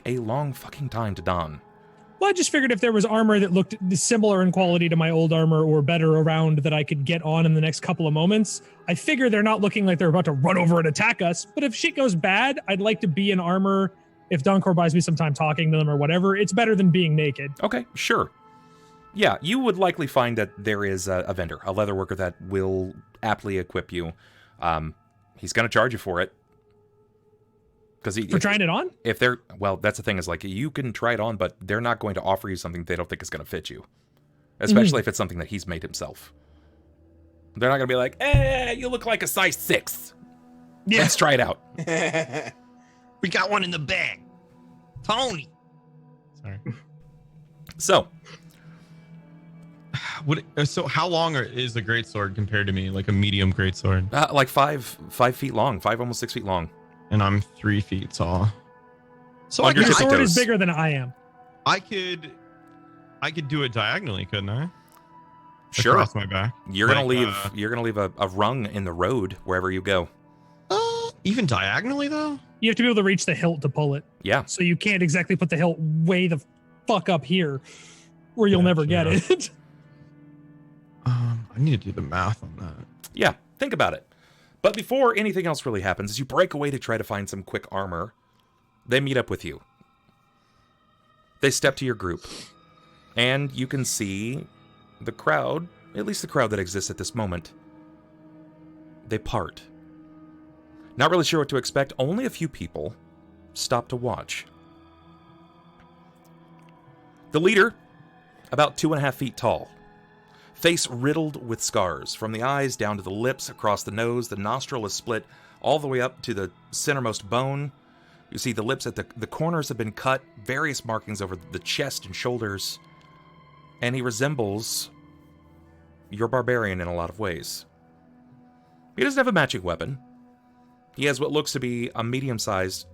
a long fucking time to don. Well, I just figured if there was armor that looked similar in quality to my old armor or better around that I could get on in the next couple of moments, I figure they're not looking like they're about to run over and attack us. But if shit goes bad, I'd like to be in armor. If Donkor buys me some time talking to them or whatever, it's better than being naked. Okay, sure. Yeah, you would likely find that there is a vendor, a leather worker that will aptly equip you. He's going to charge you for it. For trying it on? If they're, well, that's the thing is like, you can try it on, but they're not going to offer you something they don't think is going to fit you. Especially if it's something that he's made himself. They're not going to be like, you look like a size 6. Yeah. Let's try it out. We got one in the bag. Tony. Sorry. So. So how long is a greatsword compared to me? Like a medium greatsword? Like 5 feet long, almost 6 feet long. And I'm 3 feet tall. So your sword is bigger than I am. I could do it diagonally, couldn't I? Sure. Across my back. You're gonna leave a rung in the road wherever you go. Even diagonally though? You have to be able to reach the hilt to pull it. Yeah. So you can't exactly put the hilt way the fuck up here where you'll never get it. I need to do the math on that. Yeah, think about it. But before anything else really happens, as you break away to try to find some quick armor, they meet up with you. They step to your group, and you can see the crowd, at least the crowd that exists at this moment. They part. Not really sure what to expect, only a few people stop to watch. The leader, about 2.5 feet tall. Face riddled with scars, from the eyes down to the lips, across the nose. The nostril is split all the way up to the centermost bone. You see the lips at the corners have been cut, various markings over the chest and shoulders. And he resembles your barbarian in a lot of ways. He doesn't have a matching weapon. He has what looks to be a medium-sized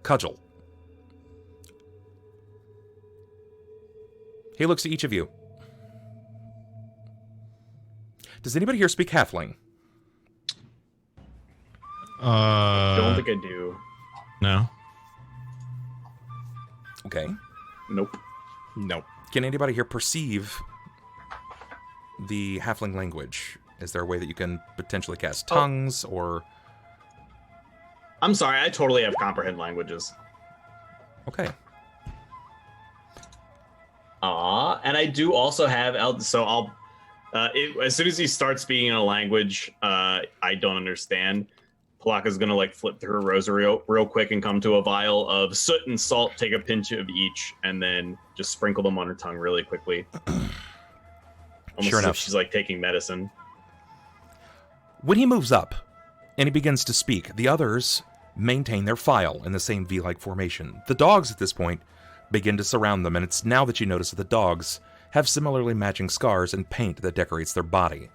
cudgel. He looks at each of you. Does anybody here speak Halfling? Don't think I do. No. Okay. Nope. Can anybody here perceive the Halfling language? Is there a way that you can potentially cast tongues or... I'm sorry, I totally have comprehend languages. Okay. And I do also have... as soon as he starts speaking in a language I don't understand, Pilakka's gonna like flip through her rosary real quick and come to a vial of soot and salt, take a pinch of each, and then just sprinkle them on her tongue really quickly. Almost Sure as enough. if she's like taking medicine. When he moves up and he begins to speak, the others maintain their file in the same V-like formation. The dogs at this point begin to surround them, and it's now that you notice that the dogs have similarly matching scars and paint that decorates their body.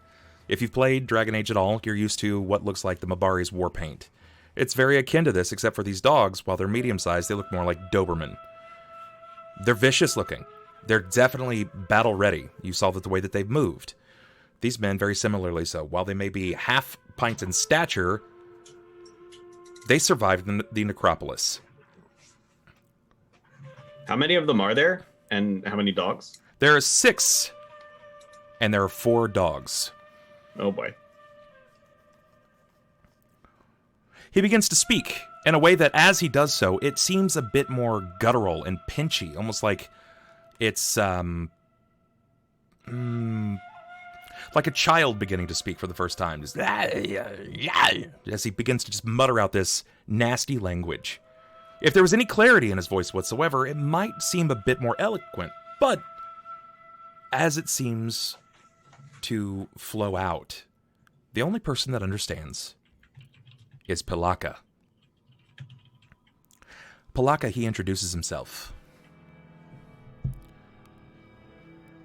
If you've played Dragon Age at all, you're used to what looks like the Mabari's war paint. It's very akin to this, except for these dogs, while they're medium-sized, they look more like Doberman. They're vicious looking. They're definitely battle-ready. You saw that the way that they've moved. These men, very similarly so. While they may be half pints in stature, they survived the necropolis. How many of them are there? And how many dogs? There are 6, and there are 4 dogs. Oh boy. He begins to speak in a way that, as he does so, it seems a bit more guttural and pinchy, almost like it's like a child beginning to speak for the first time. Just, as he begins to just mutter out this nasty language. If there was any clarity in his voice whatsoever, it might seem a bit more eloquent, but as it seems to flow out, the only person that understands is Pilakka. Pilakka, he introduces himself.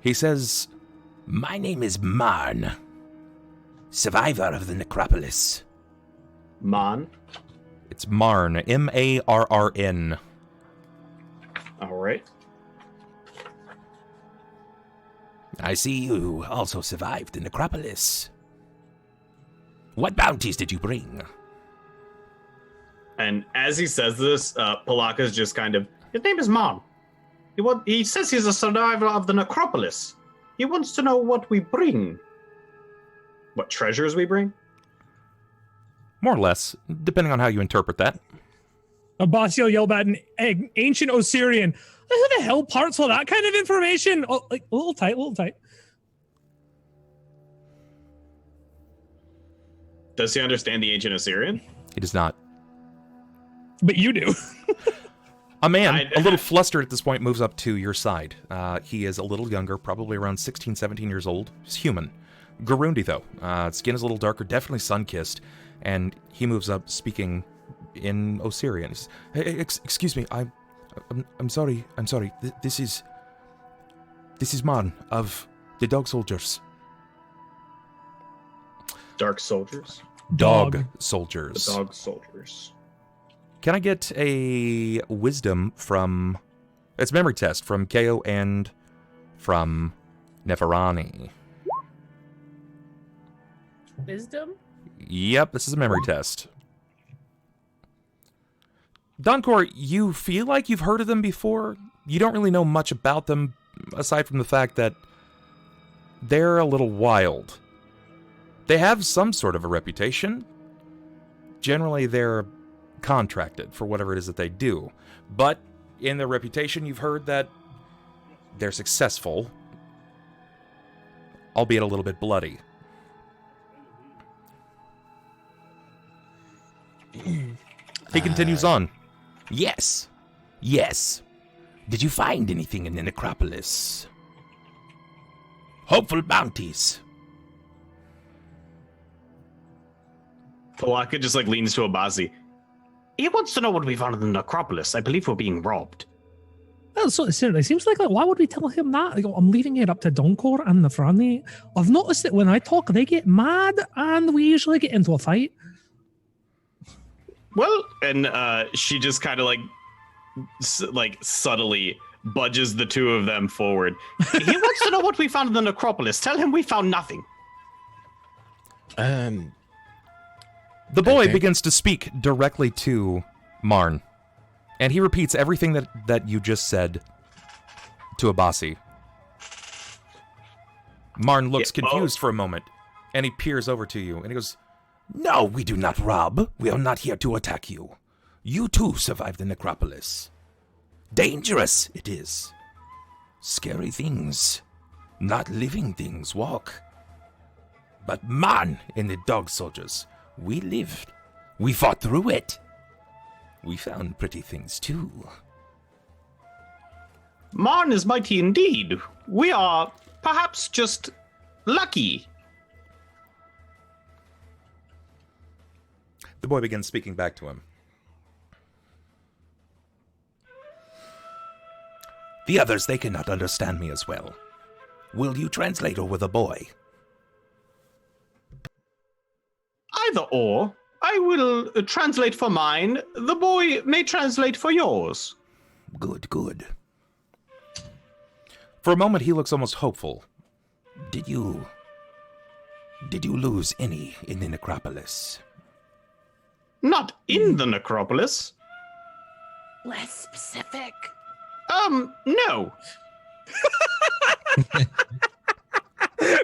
He says, "My name is Marn, survivor of the necropolis." Mon? It's Marn, M-A-R-R-N. All right. I see you also survived the necropolis. What bounties did you bring? And as he says this, Pilakka's just kind of His name is Mon. He says he's a survivor of the necropolis. He wants to know what we bring. What treasures we bring? More or less, depending on how you interpret that. Abasi will yell back an ancient Osirian. Who the hell parts all that kind of information? Oh, like a little tight, a little tight. Does he understand the ancient Assyrian? He does not. But you do. A man, a little flustered at this point, moves up to your side. He is a little younger, probably around 16, 17 years old. He's human. Garundi, though. Skin is a little darker, definitely sun-kissed. And he moves up speaking in Osirian. He says, hey, excuse me, I'm sorry. This is Man of the Dog Soldiers. Dark soldiers? Dog Soldiers. The Dog Soldiers. Can I get a wisdom from... It's a memory test from Ko and from Neferani. Wisdom? Yep, this is a memory test. Donkor, you feel like you've heard of them before? You don't really know much about them, aside from the fact that they're a little wild. They have some sort of a reputation. Generally, they're contracted for whatever it is that they do. But in their reputation, you've heard that they're successful, albeit a little bit bloody. He continues on. Yes. Did you find anything in the necropolis? Hopeful bounties. Pilakka just leans to Abasi. He wants to know what we found in the necropolis. I believe we're being robbed. Well, so it seems like why would we tell him that? Like, I'm leaving it up to Donkor and Neferani. I've noticed that when I talk, they get mad, and we usually get into a fight. Well, and she just kind of subtly budges the two of them forward. He wants to know what we found in the necropolis. Tell him we found nothing. The boy begins to speak directly to Marn, and he repeats everything that you just said to Abasi. Marn looks confused for a moment, and he peers over to you, and he goes, No, we do not rob. We are not here to attack you. You too survived the necropolis. Dangerous it is. Scary things, not living things, walk. But man, in the Dog Soldiers, we lived. We fought through it. We found pretty things too. Marn is mighty indeed. We are perhaps just lucky. The boy begins speaking back to him. The others, they cannot understand me as well. Will you translate over the boy? Either or. I will translate for mine. The boy may translate for yours. Good. For a moment, he looks almost hopeful. Did you lose any in the necropolis? Not in the necropolis. Less specific. No.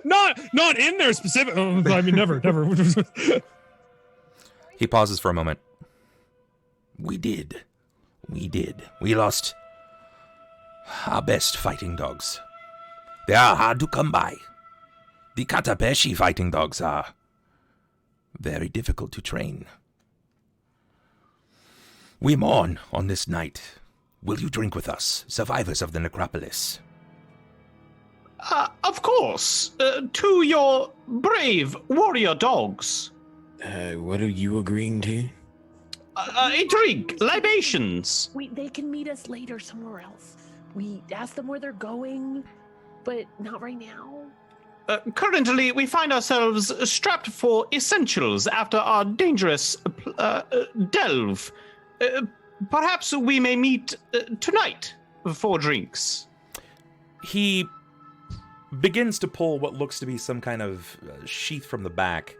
Not in there specific. I mean, never. He pauses for a moment. We did. We lost our best fighting dogs. They are hard to come by. The Katapeshi fighting dogs are very difficult to train. We mourn on this night. Will you drink with us, survivors of the necropolis? Of course. To your brave warrior dogs. What are you agreeing to? A drink, libations. They can meet us later somewhere else. We ask them where they're going, but not right now. Currently, we find ourselves strapped for essentials after our dangerous delve. Perhaps we may meet tonight for drinks. He begins to pull what looks to be some kind of sheath from the back.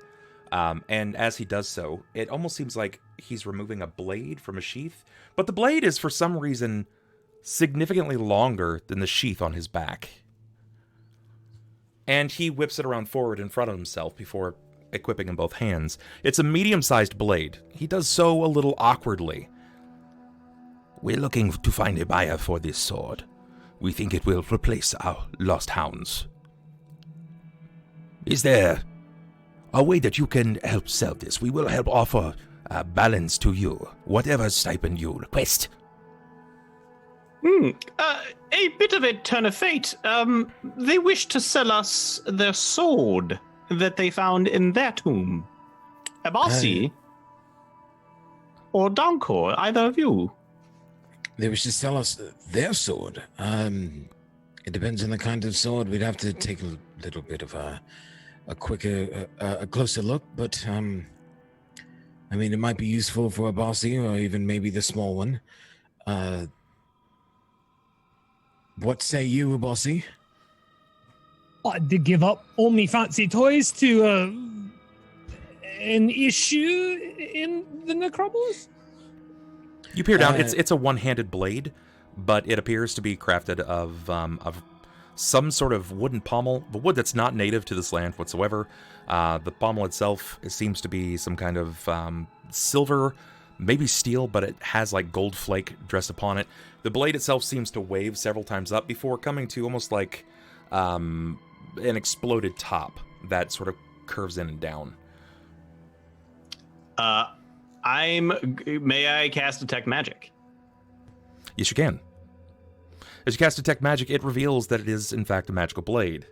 And as he does so, it almost seems like he's removing a blade from a sheath. But the blade is, for some reason, significantly longer than the sheath on his back. And he whips it around forward in front of himself before equipping in both hands. It's a medium-sized blade. He does so a little awkwardly. We're looking to find a buyer for this sword. We think it will replace our lost hounds. Is there a way that you can help sell this? We will help offer a balance to you, whatever stipend you request. A bit of a turn of fate. They wish to sell us their sword that they found in their tomb. Abasi or Donkor, either of you. They wish to sell us their sword. It depends on the kind of sword. We'd have to take a little bit of a closer look, but I mean, it might be useful for Abasi or even maybe the small one. What say you, Abasi? I'd give up all me fancy toys to an issue in the necropolis. You peer down. It's a one-handed blade, but it appears to be crafted of some sort of wooden pommel, the wood that's not native to this land whatsoever. The pommel itself, it seems to be some kind of silver, maybe steel, but it has like gold flake dressed upon it. The blade itself seems to wave several times up before coming to almost like an exploded top that sort of curves in and down. May I cast Detect Magic? Yes, you can. As you cast Detect Magic, it reveals that it is, in fact, a magical blade.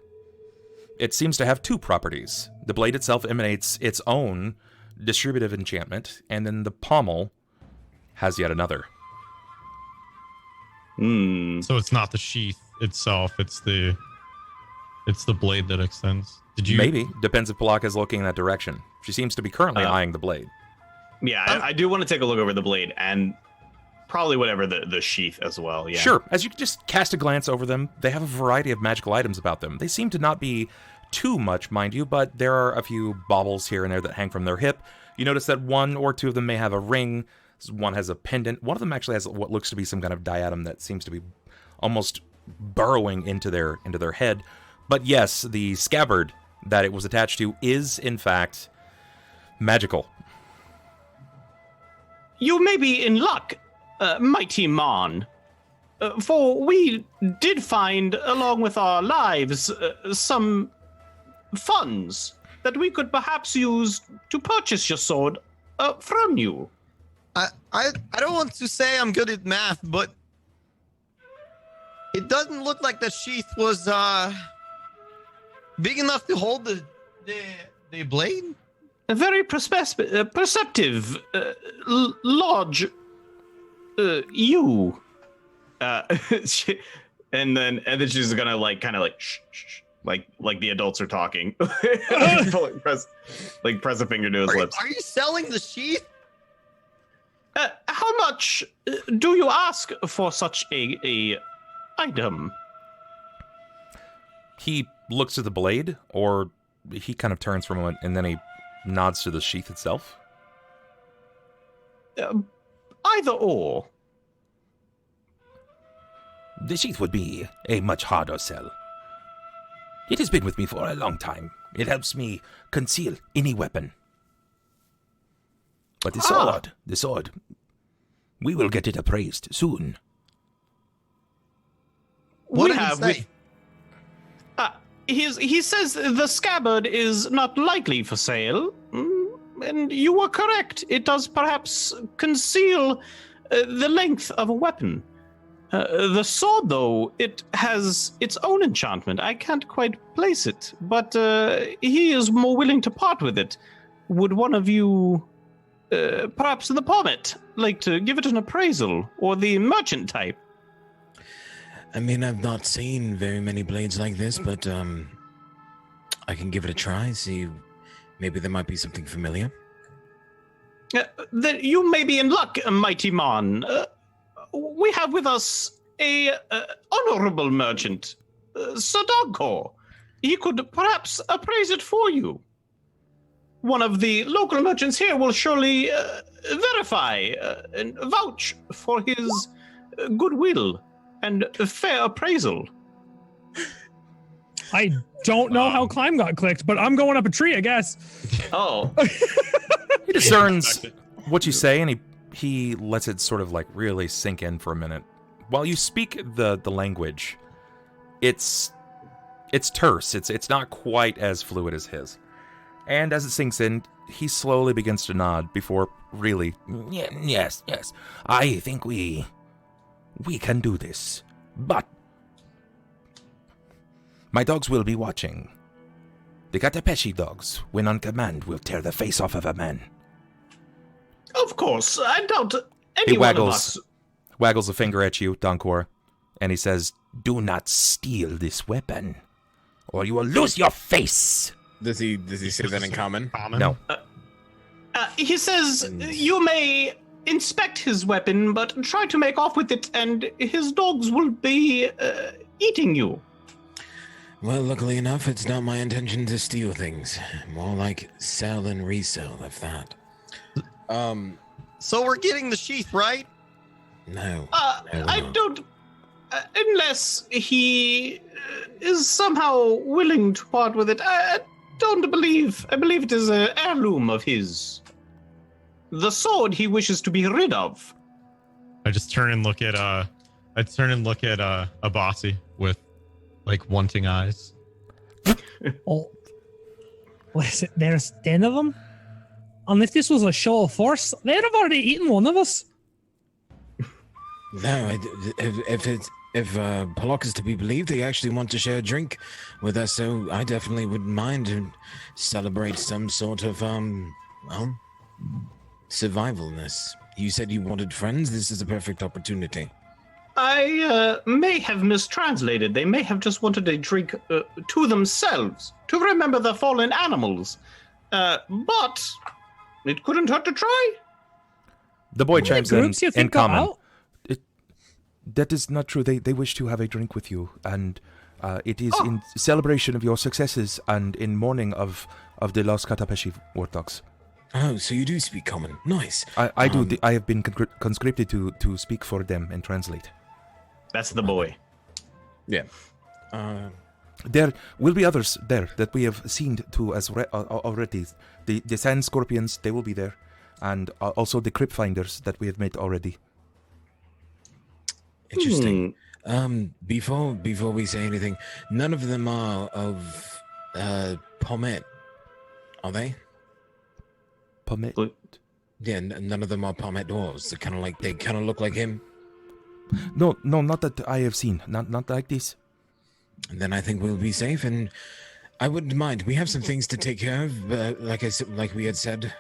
It seems to have two properties. The blade itself emanates its own distributive enchantment, and then the pommel has yet another. So it's not the sheath itself, it's the blade that extends. Did you? Maybe. Depends if Pilakka is looking in that direction. She seems to be currently eyeing the blade. Yeah, I do want to take a look over the blade and probably whatever the sheath as well. Yeah. Sure. As you just cast a glance over them, they have a variety of magical items about them. They seem to not be too much, mind you, but there are a few baubles here and there that hang from their hip. You notice that one or two of them may have a ring. One has a pendant. One of them actually has what looks to be some kind of diadem that seems to be almost burrowing into their head. But yes, the scabbard that it was attached to is, in fact, magical. You may be in luck, mighty Mon. For we did find, along with our lives, some funds that we could perhaps use to purchase your sword from you. I don't want to say I'm good at math, but it doesn't look like the sheath was big enough to hold the blade. A very perceptive, large you. And then she's gonna kind of shh, like the adults are talking. press a finger to his lips. Are you selling the sheath? How much do you ask for such a item? He looks at the blade, or he kind of turns for a moment, and then he nods to the sheath itself. Either or. The sheath would be a much harder sell. It has been with me for a long time. It helps me conceal any weapon. But the sword, we will get it appraised soon. What did he say? He says the scabbard is not likely for sale, and you are correct. It does perhaps conceal the length of a weapon. The sword, though, it has its own enchantment. I can't quite place it, but he is more willing to part with it. Would one of you, perhaps the pommet, like to give it an appraisal, or the merchant type? I mean, I've not seen very many blades like this, but I can give it a try, see maybe there might be something familiar. Then you may be in luck, mighty Mon. We have with us a honorable merchant, Sir Donkor. He could perhaps appraise it for you. One of the local merchants here will surely verify and vouch for his goodwill. and fair appraisal. I don't know how climb got clicked, but I'm going up a tree, I guess. Oh. He discerns what you say, and he lets it sort of like really sink in for a minute. While you speak the language, it's terse. It's not quite as fluid as his. And as it sinks in, he slowly begins to nod before really, Yes. I think we can do this. But my dogs will be watching. The Katapeshi dogs, when on command, will tear the face off of a man. Of course, I doubt he any one of us. waggles a finger at you, Donkor, and he says, Do not steal this weapon, or you will lose your face. Does he say that in common? No. He says you may inspect his weapon, but try to make off with it, and his dogs will be eating you. Well, luckily enough, it's not my intention to steal things. More like sell and resell, if that. So we're getting the sheath, right? No. I don't... unless he is somehow willing to part with it. I believe it is an heirloom of his. The sword he wishes to be rid of. I just turn and look at Abasi with like wanting eyes. Oh, what is it? There's 10 of them? And if this was a show of force, they'd have already eaten one of us. No, if Pilakka is to be believed, they actually want to share a drink with us, so I definitely wouldn't mind to celebrate some sort of, survivalness. You said you wanted friends. This is a perfect opportunity. I may have mistranslated. They may have just wanted a drink to themselves, to remember the fallen animals. But it couldn't hurt to try. The boy chimes in common. That is not true. They wish to have a drink with you, and it is in celebration of your successes and in mourning of the lost Katapeshi war dogs. Oh, so you do speak common. Nice. I do. I have been conscripted to speak for them and translate. That's the boy. Yeah. There will be others there that we have seen to as already. The sand scorpions, they will be there, and also the crypt finders that we have met already. Interesting. Before we say anything, none of them are of Pommet, are they? Pommet? Yeah, none of them are Pommet dwarves. They kind of look like him. No, not that I have seen. Not like this. And then I think we'll be safe, and I wouldn't mind. We have some things to take care of, like we had said.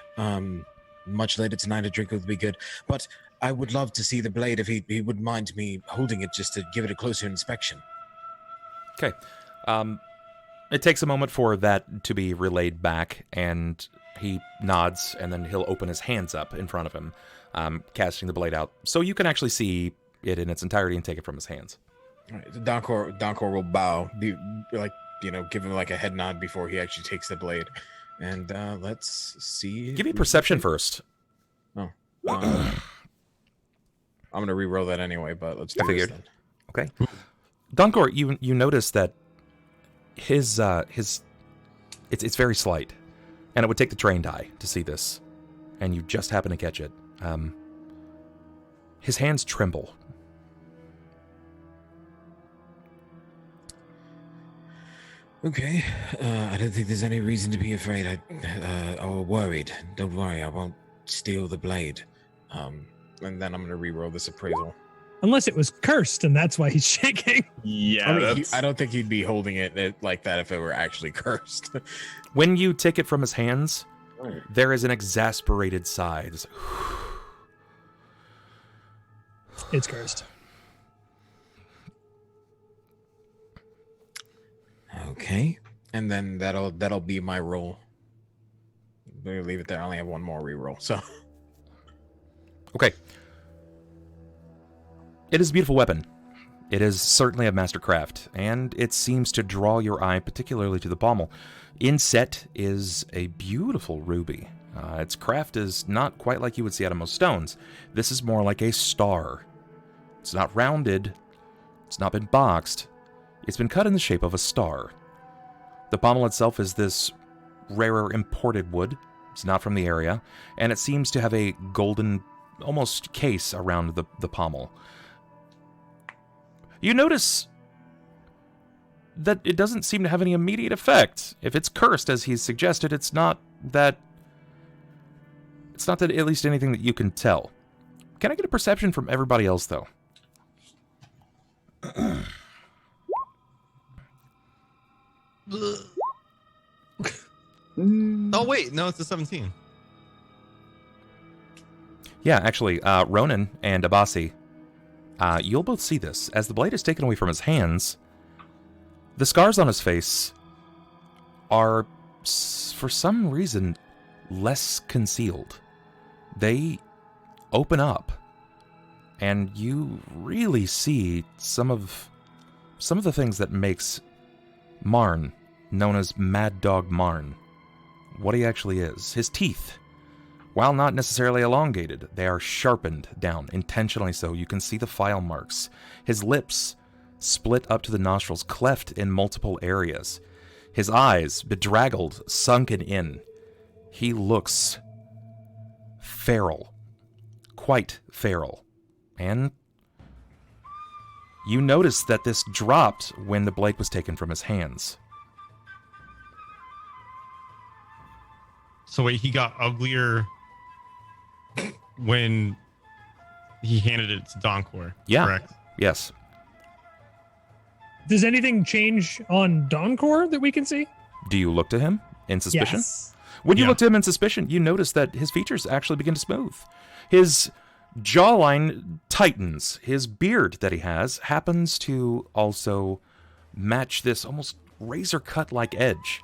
Much later tonight, a drink would be good. But I would love to see the blade if he wouldn't mind me holding it just to give it a closer inspection. Okay. It takes a moment for that to be relayed back, and he nods, and then he'll open his hands up in front of him, casting the blade out. So you can actually see it in its entirety and take it from his hands. All right, Donkor will bow, give him like a head nod before he actually takes the blade. And let's see. Give me perception first. Oh. I'm going to re-roll that anyway, but let's do this then. Okay. Donkor, you notice that his it's very slight, and it would take the trained eye to see this, and you just happen to catch it. His hands tremble. Okay, I don't think there's any reason to be afraid or worried. Don't worry, I won't steal the blade. And then I'm going to re-roll this appraisal. Unless it was cursed, and that's why he's shaking. Yeah, I don't think he'd be holding it like that if it were actually cursed. When you take it from his hands, there is an exasperated sigh. It's cursed. Okay, and then that'll be my roll. We'll leave it there. I only have one more re-roll, so. Okay. It is a beautiful weapon. It is certainly of mastercraft, and it seems to draw your eye particularly to the pommel. Inset is a beautiful ruby. Its craft is not quite like you would see out of most stones. This is more like a star. It's not rounded, It's not been boxed. It's been cut in the shape of a star. The pommel itself is this rarer imported wood. It's not from the area, and it seems to have a golden, almost case around the pommel. You notice that it doesn't seem to have any immediate effect. If it's cursed, as he's suggested, it's not that at least anything that you can tell. Can I get a perception from everybody else, though? Oh, wait. No, it's a 17. Yeah, actually, Ronan and Abasi, you'll both see this. As the blade is taken away from his hands, the scars on his face are, for some reason, less concealed. They open up, and you really see some of the things that makes Marn, known as Mad Dog Marn, what he actually is. His teeth, while not necessarily elongated, they are sharpened down, intentionally so. You can see the file marks. His lips split up to the nostrils, cleft in multiple areas. His eyes, bedraggled, sunken in. He looks feral. Quite feral. And you notice that this dropped when the blade was taken from his hands. So wait, he got uglier when he handed it to Donkor, Yeah. correct? Yes. Does anything change on Donkor that we can see? Do you look to him in suspicion? Yes. When you Yeah. look to him in suspicion, you notice that his features actually begin to smooth. His jawline tightens. His beard that he has happens to also match this almost razor-cut-like edge.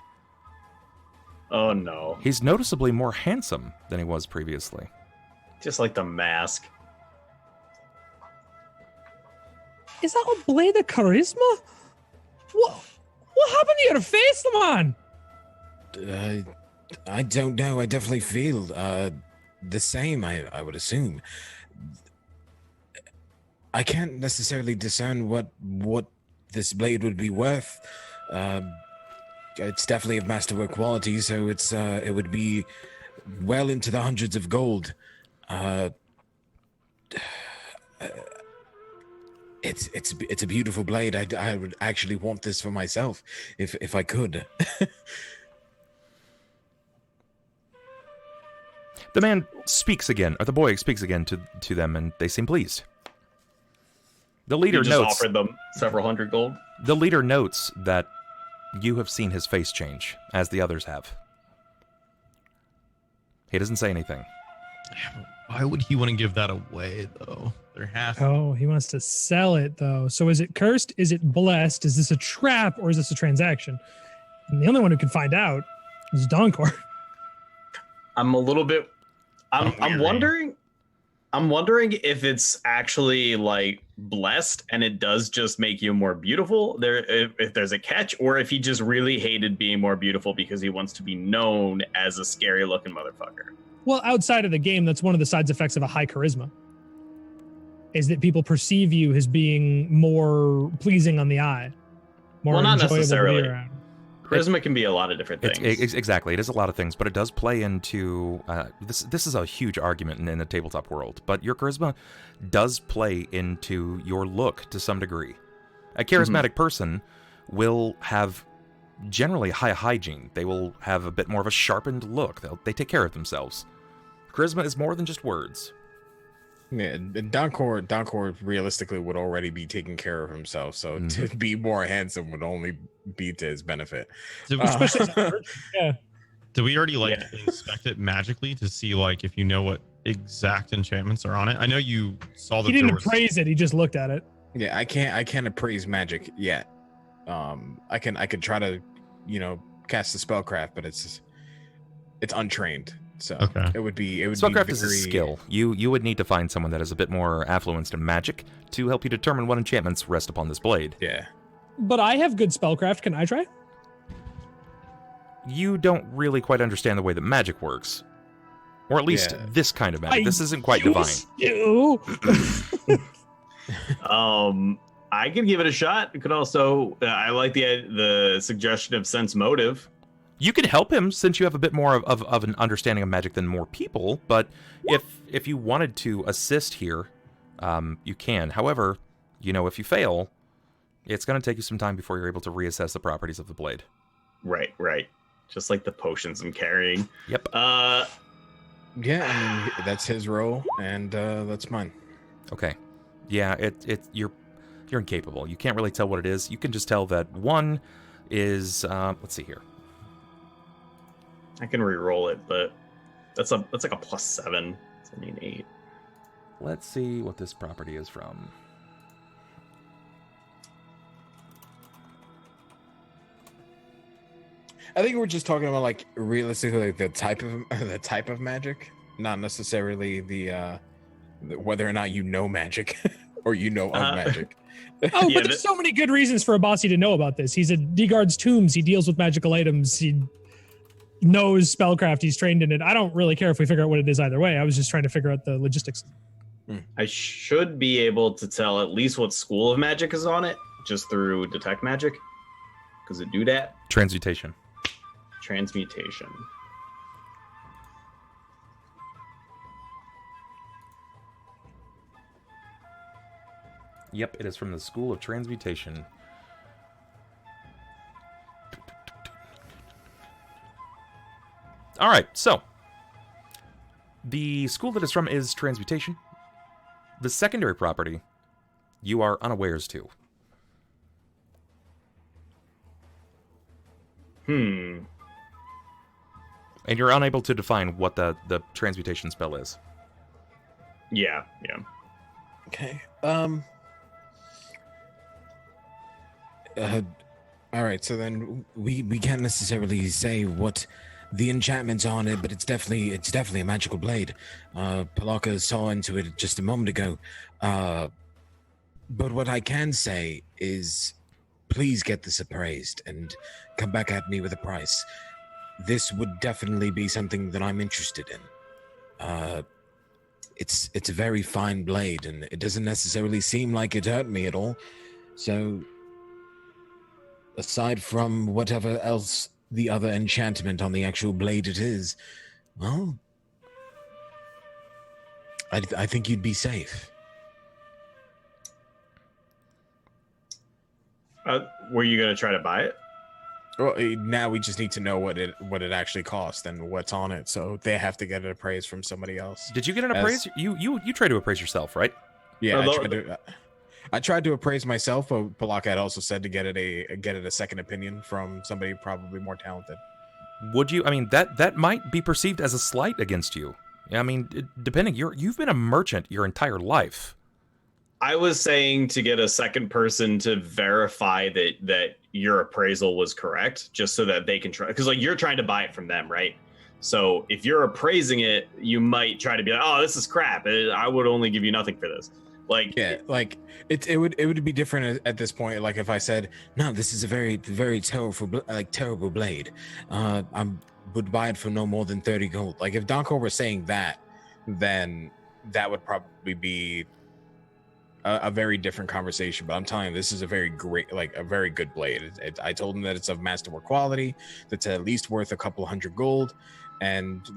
Oh no. He's noticeably more handsome than he was previously. Just like the mask. Is that a blade of charisma? What happened to your face, man? I don't know. I definitely feel the same, I would assume. I can't necessarily discern what this blade would be worth. It's definitely of masterwork quality, so it would be well into the hundreds of gold. It's a beautiful blade. I would actually want this for myself if I could. The man speaks again, or the boy speaks again to them, and they seem pleased. The leader You just notes. offered them several hundred gold. The leader notes that you have seen his face change, as the others have. He doesn't say anything. Why would he want to give that away, though? There has to. Oh, he wants to sell it, though. So is it cursed? Is it blessed? Is this a trap, or is this a transaction? And the only one who can find out is Donkor. I'm a little bit. I'm wondering if it's actually like blessed and it does just make you more beautiful. If there's a catch, or if he just really hated being more beautiful because he wants to be known as a scary looking motherfucker. Well, outside of the game, that's one of the side effects of a high charisma, is that people perceive you as being more pleasing on the eye, more Well, not enjoyable to be necessarily. around. Charisma can be a lot of different things. Exactly, it is a lot of things, but it does play into this is a huge argument in the tabletop world. But your charisma does play into your look to some degree. A charismatic person will have generally high hygiene. They will have a bit more of a sharpened look. They take care of themselves. Charisma is more than just words. Yeah, and Donkor realistically would already be taking care of himself, so to be more handsome would only be to his benefit. Did we already inspect it magically to see like if you know what exact enchantments are on it? I know you saw that He didn't appraise it. He just looked at it. Yeah, I can't appraise magic yet. I can try to, cast the spellcraft, but it's untrained. So Okay. it would be Spellcraft is a skill. You would need to find someone that is a bit more affluenced in magic to help you determine what enchantments rest upon this blade. Yeah. But I have good spellcraft. Can I try? You don't really quite understand the way that magic works. Or at least this kind of magic. This isn't quite divine. You. I could give it a shot. It could also. I like the suggestion of sense motive. You could help him since you have a bit more of an understanding of magic than more people. But if you wanted to assist here, you can. However, if you fail, it's going to take you some time before you're able to reassess the properties of the blade. Right. Just like the potions I'm carrying. Yep. Yeah, I mean, that's his role, and that's mine. Okay. Yeah, you're incapable. You can't really tell what it is. You can just tell that one is let's see here. I can re-roll it, but that's like a +7. So I need 8. Let's see what this property is from. I think we're just talking about like realistically like the type of magic, not necessarily the whether or not you know magic or of magic. Oh, but there's so many good reasons for Abasi to know about this. He guards tombs. He deals with magical items. He knows spellcraft. He's trained in it. I don't really care if we figure out what it is either way. I was just trying to figure out the logistics. I should be able to tell at least what school of magic is on it just through detect magic. Because it do that. Transmutation. Yep, it is from the School of Transmutation. All right, so the school that it's from is Transmutation. The secondary property, you are unawares to. And you're unable to define what the transmutation spell is. Yeah. Okay. All right. So then we can't necessarily say what the enchantment's on it, but it's definitely a magical blade. Pilakka saw into it just a moment ago. But what I can say is, please get this appraised and come back at me with a price. This would definitely be something that I'm interested in. It's a very fine blade, and it doesn't necessarily seem like it hurt me at all. So, aside from whatever else the other enchantment on the actual blade it is, well, I think you'd be safe. Were you going to try to buy it? Well, now we just need to know what it actually costs and what's on it. So they have to get it appraised from somebody else. Did you get an appraise? You tried to appraise yourself, right? Yeah, I tried to appraise myself, but Pilakka had also said to get it a second opinion from somebody probably more talented. Would you? I mean, that might be perceived as a slight against you. I mean, depending, you've been a merchant your entire life. I was saying to get a second person to verify that your appraisal was correct, just so that they can try. Because like you're trying to buy it from them, right? So if you're appraising it, you might try to be like, "Oh, this is crap. I would only give you nothing for this." Like, yeah, like it would be different at this point. Like if I said, "No, this is a very, very terrible blade. I would buy it for no more than 30 gold." Like if Donkor were saying that, then that would probably be a very different conversation. But I'm telling you, this is a very great, like a very good blade. I told him that it's of masterwork quality, that's at least worth a couple hundred gold, and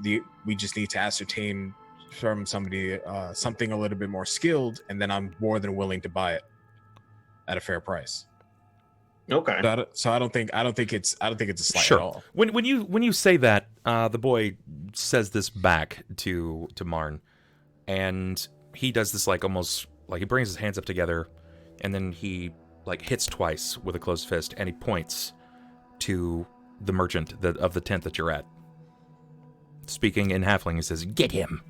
we just need to ascertain from somebody something a little bit more skilled, and then I'm more than willing to buy it at a fair price. Okay. So I don't think it's a slight Sure. at all. When you say that, the boy says this back to Marn, and he does this like almost like he brings his hands up together, and then he like hits twice with a closed fist, and he points to the merchant of the tent that you're at. Speaking in Halfling, he says, "Get him."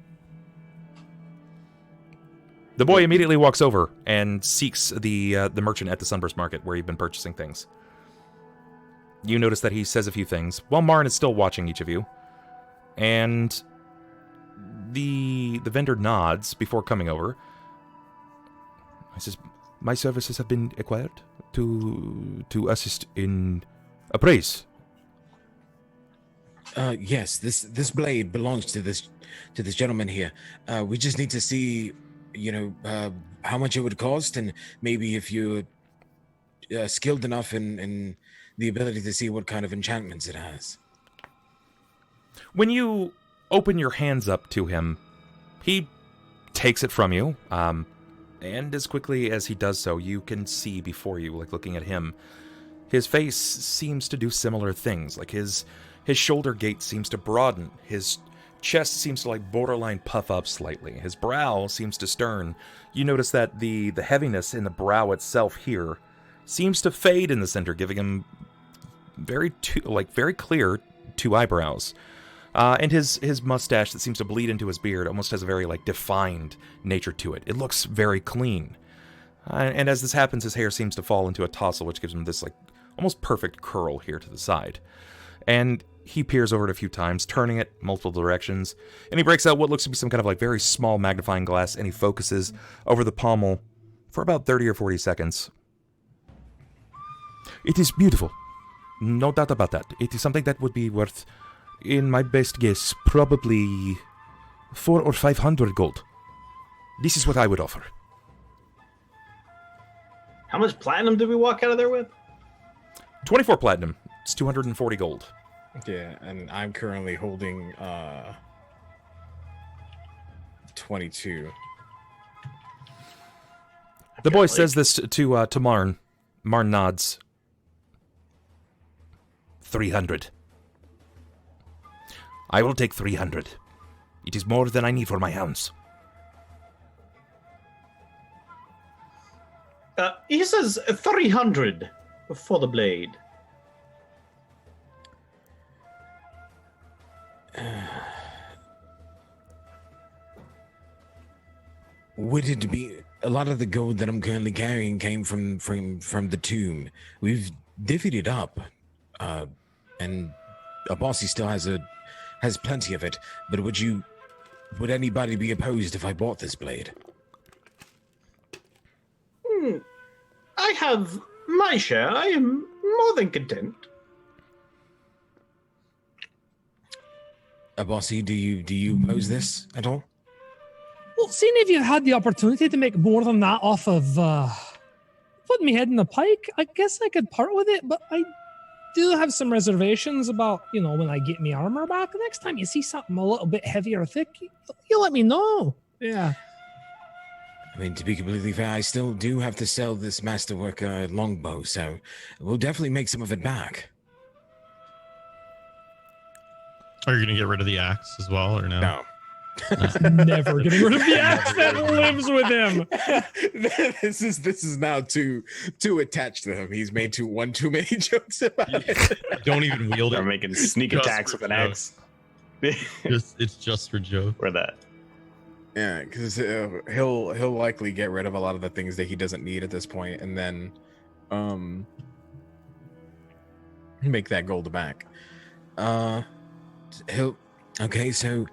The boy immediately walks over and seeks the merchant at the Sunburst Market where you've been purchasing things. You notice that he says a few things while Marn is still watching each of you, and the vendor nods before coming over. He says, "My services have been acquired to assist in appraise." Yes, this blade belongs to this gentleman here. We just need to see, how much it would cost, and maybe if you skilled enough in the ability to see what kind of enchantments it has. When you open your hands up to him, he takes it from you, and as quickly as he does so, you can see before you, like looking at him, his face seems to do similar things. Like his shoulder gate seems to broaden, his chest seems to like borderline puff up slightly, his brow seems to stern. You notice that the heaviness in the brow itself here seems to fade in the center, giving him very clear two eyebrows. And his mustache that seems to bleed into his beard almost has a very like defined nature to it. It looks very clean. And as this happens, his hair seems to fall into a tousle, which gives him this like almost perfect curl here to the side. And he peers over it a few times, turning it multiple directions, and he breaks out what looks to be some kind of like very small magnifying glass, and he focuses over the pommel for about 30 or 40 seconds. It is beautiful. No doubt about that. It is something that would be worth, in my best guess, probably 400 or 500 gold. This is what I would offer. How much platinum did we walk out of there with? 24 platinum. It's 240 gold. Yeah, and I'm currently holding 22. The boy says this to Marn. Marn nods. 300. I will take 300. It is more than I need for my hounds. He says 300 for the blade. Would it be a lot of the gold that I'm currently carrying came from the tomb? We've divvied it up, and Abasi still has plenty of it. But would anybody be opposed if I bought this blade? I have my share. I am more than content. Abasi, do you oppose this at all? Well, seeing if you had the opportunity to make more than that off of putting me head in the pike, I guess I could part with it, but I do have some reservations about, when I get my armor back. Next time you see something a little bit heavy or thick, you let me know. Yeah. I mean, to be completely fair, I still do have to sell this masterwork longbow, so we'll definitely make some of it back. Are you going to get rid of the axe as well, or no? No. Never getting rid of the axe that lives with him. This is now too attached to him. He's made one too many jokes about it. Don't even wield it. They're making sneak attacks with an axe. It's just for joke. Or that. Yeah, because he'll likely get rid of a lot of the things that he doesn't need at this point, and then make that gold back. Okay, so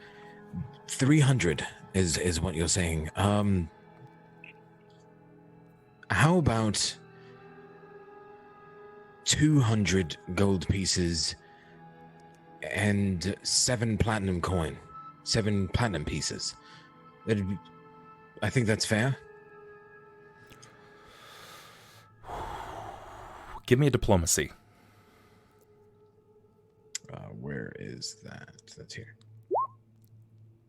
300 is what you're saying. How about 200 gold pieces and 7 platinum pieces? I think that's fair. Give me a diplomacy. Where is that? That's here.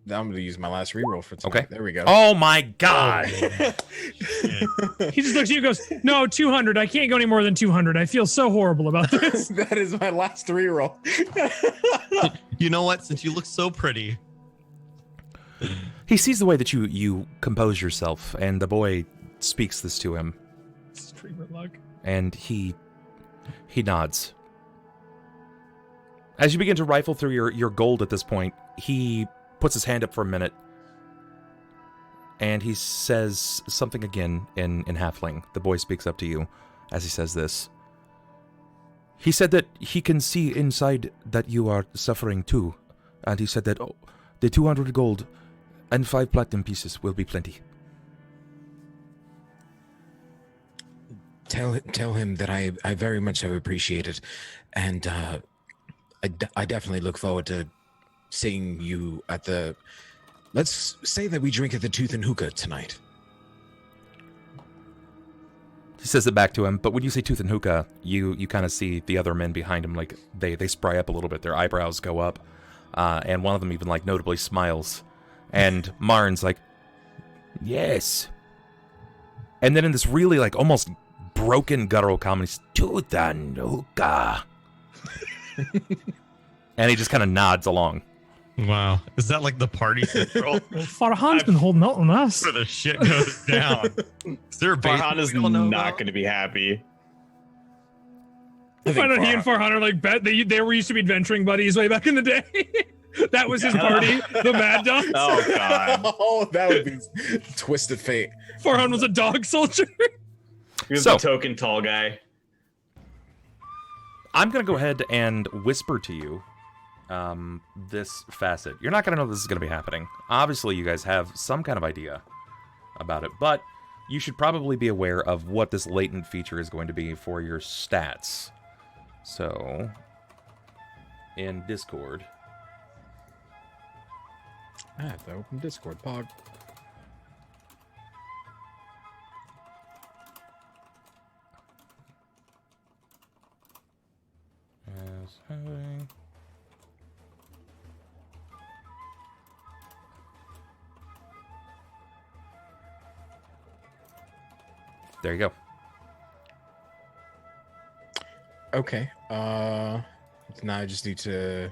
I'm going to use my last reroll for tonight. Okay. There we go. Oh my god! He just looks at you and goes, no, 200. I can't go any more than 200. I feel so horrible about this. That is my last reroll. You know what? Since you look so pretty. He sees the way that you compose yourself, and the boy speaks this to him. Streamer luck. And he nods. As you begin to rifle through your gold at this point, he puts his hand up for a minute, and he says something again in Halfling. The boy speaks up to you as he says this. He said that he can see inside that you are suffering too, and he said that the 200 gold and 5 platinum pieces will be plenty. Tell him that I very much so appreciate it, and I definitely look forward to seeing you at the... Let's say that we drink at the Tooth and Hookah tonight. He says it back to him, but when you say Tooth and Hookah, you kind of see the other men behind him, like, they spry up a little bit. Their eyebrows go up, and one of them even, like, notably smiles. And Marn's like, Yes. and then in this really, like, almost broken guttural comedy, Tooth and Hookah. and he just kind of nods along. Wow. Is that like the party central? Well, Farhan's been holding out on us. Where the shit goes down. Is there a Farhan is basement we don't know not about? going to be happy. I find out he and Farhan are like they were used to be adventuring buddies way back in the day. That was his party, the Mad Dogs. Oh, God. Oh, that would be twisted fate. Farhan was a dog soldier. He was So- the token tall guy. I'm going to go ahead and whisper to you this facet. You're not going to know this is going to be happening. Obviously, you guys have some kind of idea about it, but you should probably be aware of what this latent feature is going to be for your stats. So, in Discord... I have to open Discord, Pog. There you go. Okay. Now I just need to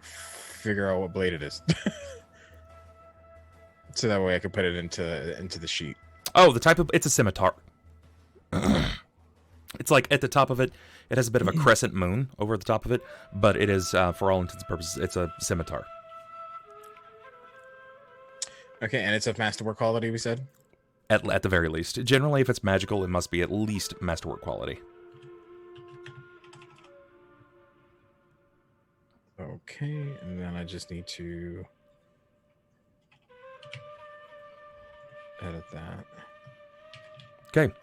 figure out what blade it is. So that way I can put it into the sheet. Oh, the type of... It's a scimitar. It's like, at the top of it, it has a bit of a crescent moon over the top of it, but it is, for all intents and purposes, it's a scimitar. Okay, and it's of masterwork quality, we said? At the very least. Generally, if it's magical, it must be at least masterwork quality. Okay, and then I just need to edit that. Okay.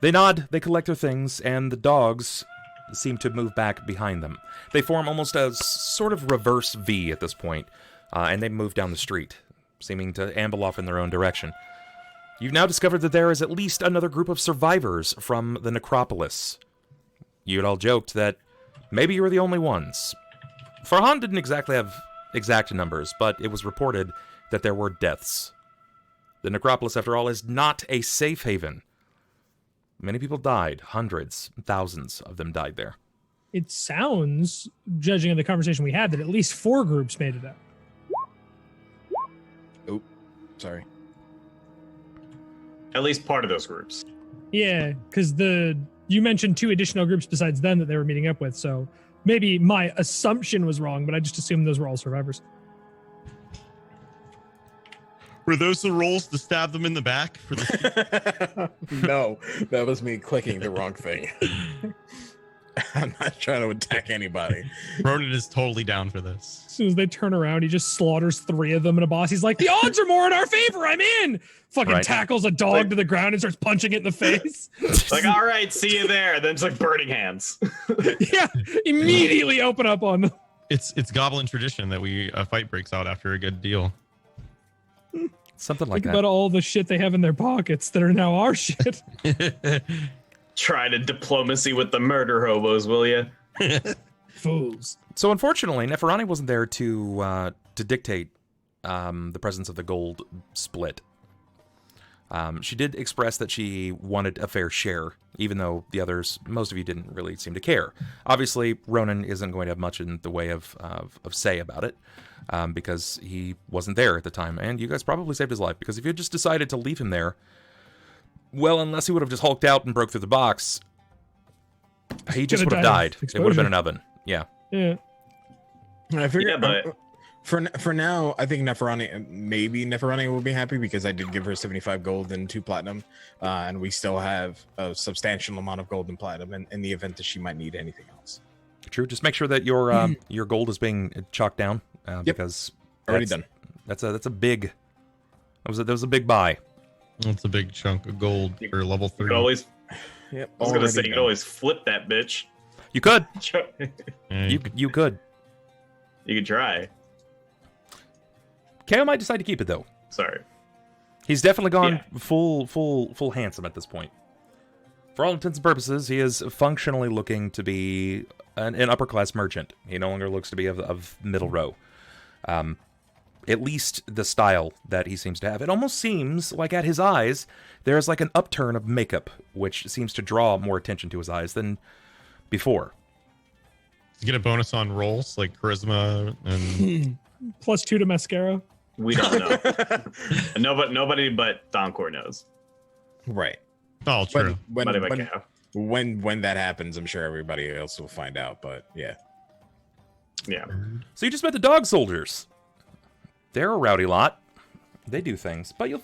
They nod, they collect their things, and the dogs seem to move back behind them. They form almost a sort of reverse V at this point, and they move down the street, seeming to amble off in their own direction. You've now discovered that there is at least another group of survivors from the necropolis. You had all joked that maybe you were the only ones. Farhan didn't exactly have exact numbers, but it was reported that there were deaths. The necropolis, after all, is not a safe haven. Many people died. Hundreds, thousands of them died there. It sounds, judging on the conversation we had, that at least 4 groups made it out. Oh, sorry. At least part of those groups. Yeah, because you mentioned 2 additional groups besides them that they were meeting up with, so maybe my assumption was wrong, but I just assumed those were all survivors. Were those the rolls to stab them in the back? For the No, that was me clicking the wrong thing. I'm not trying to attack anybody. Ronan is totally down for this. As soon as they turn around, he just slaughters 3 of them in a boss. He's like, the odds are more in our favor. I'm in. Fucking Right. tackles a dog to the ground and starts punching it in the face. Like, all right, see you there. Then it's like burning hands. Yeah, immediately open up on them. It's goblin tradition that a fight breaks out after a good deal. Something like Think that. about all the shit they have in their pockets that are now our shit. Try to diplomacy with the murder hobos, will you? Fools. So unfortunately, Neferani wasn't there to dictate the presence of the gold split. She did express that she wanted a fair share, even though the others, most of you didn't really seem to care. Obviously, Ronan isn't going to have much in the way of say about it, because he wasn't there at the time, and you guys probably saved his life, because if you had just decided to leave him there, well, unless he would have just hulked out and broke through the box, he just would have died. It would have been an oven. Yeah. Yeah. I figure, Yeah, but- for now, I think Neferani will be happy because I did give her 75 gold and 2 platinum, and we still have a substantial amount of gold and platinum in the event that she might need anything else. True. Just make sure that your gold is being chalked down, because Already that's- done. That's a big. That was a big buy. That's a big chunk of gold for level You 3. could always, Yep. I was gonna say, you already could done. always flip that bitch. You could. Yeah, You could. You could try. KO might decide to keep it though. Sorry. He's definitely gone full handsome at this point. For all intents and purposes, he is functionally looking to be an upper-class merchant. He no longer looks to be of middle row. At least the style that he seems to have. It almost seems like at his eyes, there's like an upturn of makeup, which seems to draw more attention to his eyes than before. You get a bonus on rolls, like charisma and... +2 to mascara. We don't know. Nobody but Donkor knows. Right. Oh, true. When that happens, I'm sure everybody else will find out. But yeah. So you just met the dog soldiers. They're a rowdy lot. They do things, but you'll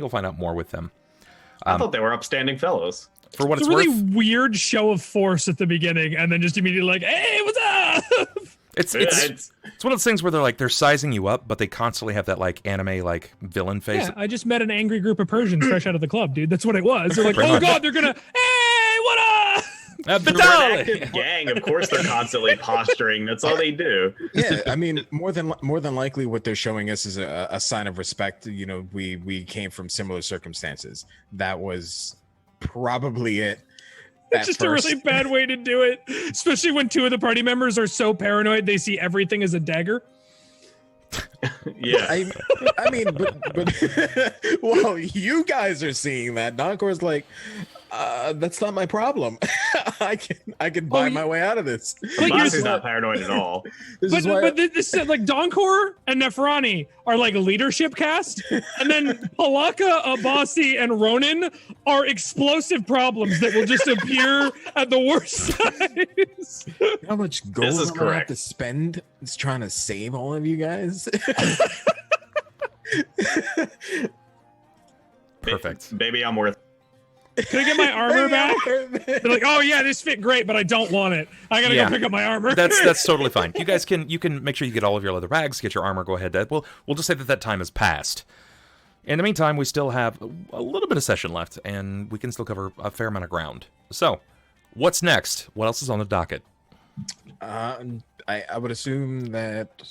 find out more with them. I thought they were upstanding fellows. For what it's it's really worth, weird show of force at the beginning, and then just immediately like, "Hey, what's up?" It's one of those things where they're sizing you up, but they constantly have that like anime like villain face. Yeah, I just met an angry group of Persians fresh out of the club, dude. That's what it was. They're like, Pretty "Oh much. God, they're gonna, hey, what up?" They're an active gang. Of course, they're constantly posturing. That's all they do. Yeah, I mean, more than likely, what they're showing us is a sign of respect. You know, we came from similar circumstances. That was probably it. It's just first. A really bad way to do it, especially when two of the party members are so paranoid they see everything as a dagger. Yeah, I mean, but well, you guys are seeing that. Donkor's like, that's not my problem. I can buy my way out of this. Like, Abasi's not paranoid at all. But this like Donkor and Neferani are like leadership cast, and then Pilakka, Abasi, and Ronan are explosive problems that will just appear at the worst times. You know how much gold This is I'm gonna have correct. to spend is trying to save all of you guys? Perfect. Baby, I'm worth. Can I get my armor back? They're like, "Oh yeah, this fit great, but I don't want it. I gotta go pick up my armor." That's totally fine. You guys can make sure you get all of your leather bags, get your armor. Go ahead. We'll just say that time has passed. In the meantime, we still have a little bit of session left, and we can still cover a fair amount of ground. So, what's next? What else is on the docket? I would assume that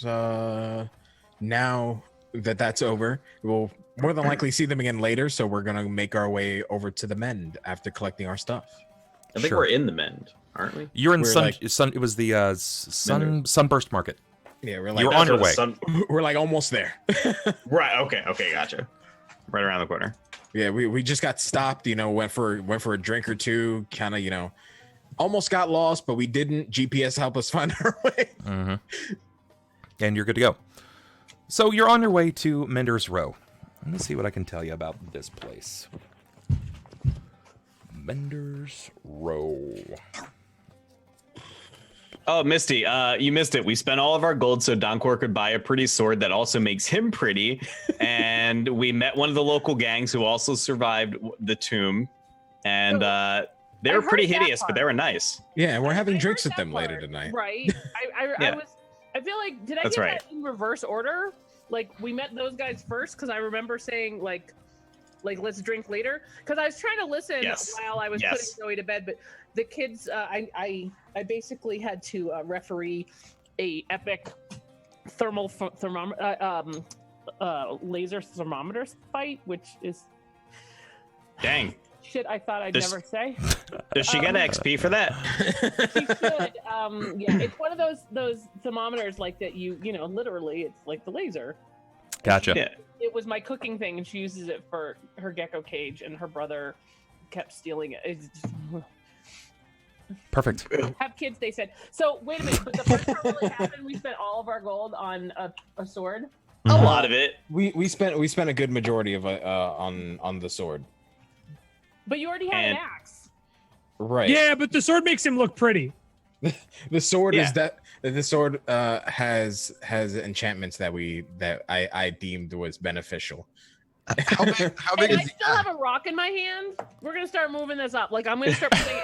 now that that's over, we'll more than likely see them again later. So we're gonna make our way over to the Mend after collecting our stuff. I think we're in the Mend, aren't we? You're in We're Sun. It was the Sunburst Market. Yeah, we're like You're on your way. we're like almost there. Right. Okay. Gotcha. Right around the corner. Yeah, we just got stopped. You know, went for a drink or two. Kind of, almost got lost, but we didn't. GPS helped us find our way. Mm-hmm. And you're good to go. So you're on your way to Mender's Row. Let me see what I can tell you about this place. Mender's Row. Oh, Misty, you missed it. We spent all of our gold so Donkor could buy a pretty sword that also makes him pretty. And we met one of the local gangs who also survived the tomb. And they were pretty hideous, but they were nice. Yeah, and we're having drinks with them later tonight. Right. I feel like, did I That's get right. that in reverse order? Like, we met those guys first, because I remember saying, like, let's drink later. Because I was trying to listen while I was putting Zoe to bed, but the kids, I basically had to referee a epic thermal laser thermometer fight, which is Dang. shit I thought I'd never say. Does she get XP for that? She should. Yeah, it's one of those thermometers like that literally it's like the laser. Gotcha. Yeah. It was my cooking thing, and she uses it for her gecko cage, and her brother kept stealing it. It's just, Perfect. have kids, they said. So wait a minute, but the first time really happened, we spent all of our gold on a sword. A lot of it. We spent a good majority of it on the sword. But you already had an axe. Right. Yeah, but the sword makes him look pretty. The sword is that the sword has enchantments that I deemed was beneficial. How big And is I still have a rock in my hand. We're gonna start moving this up. Like, I'm gonna start putting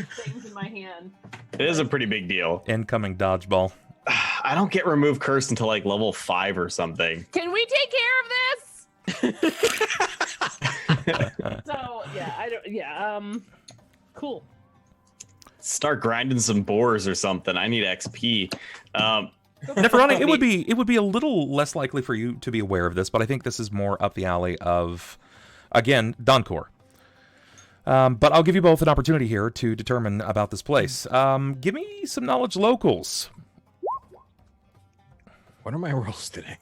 things in my hand. It is a pretty big deal. Incoming dodgeball. I don't get remove curse until like level 5 or something. Can we take care of this? So cool. Start grinding some boars or something. I need XP. Neferani, it would be a little less likely for you to be aware of this, but I think this is more up the alley of, again, Donkor. But I'll give you both an opportunity here to determine about this place. Give me some knowledge locals. What are my rolls today?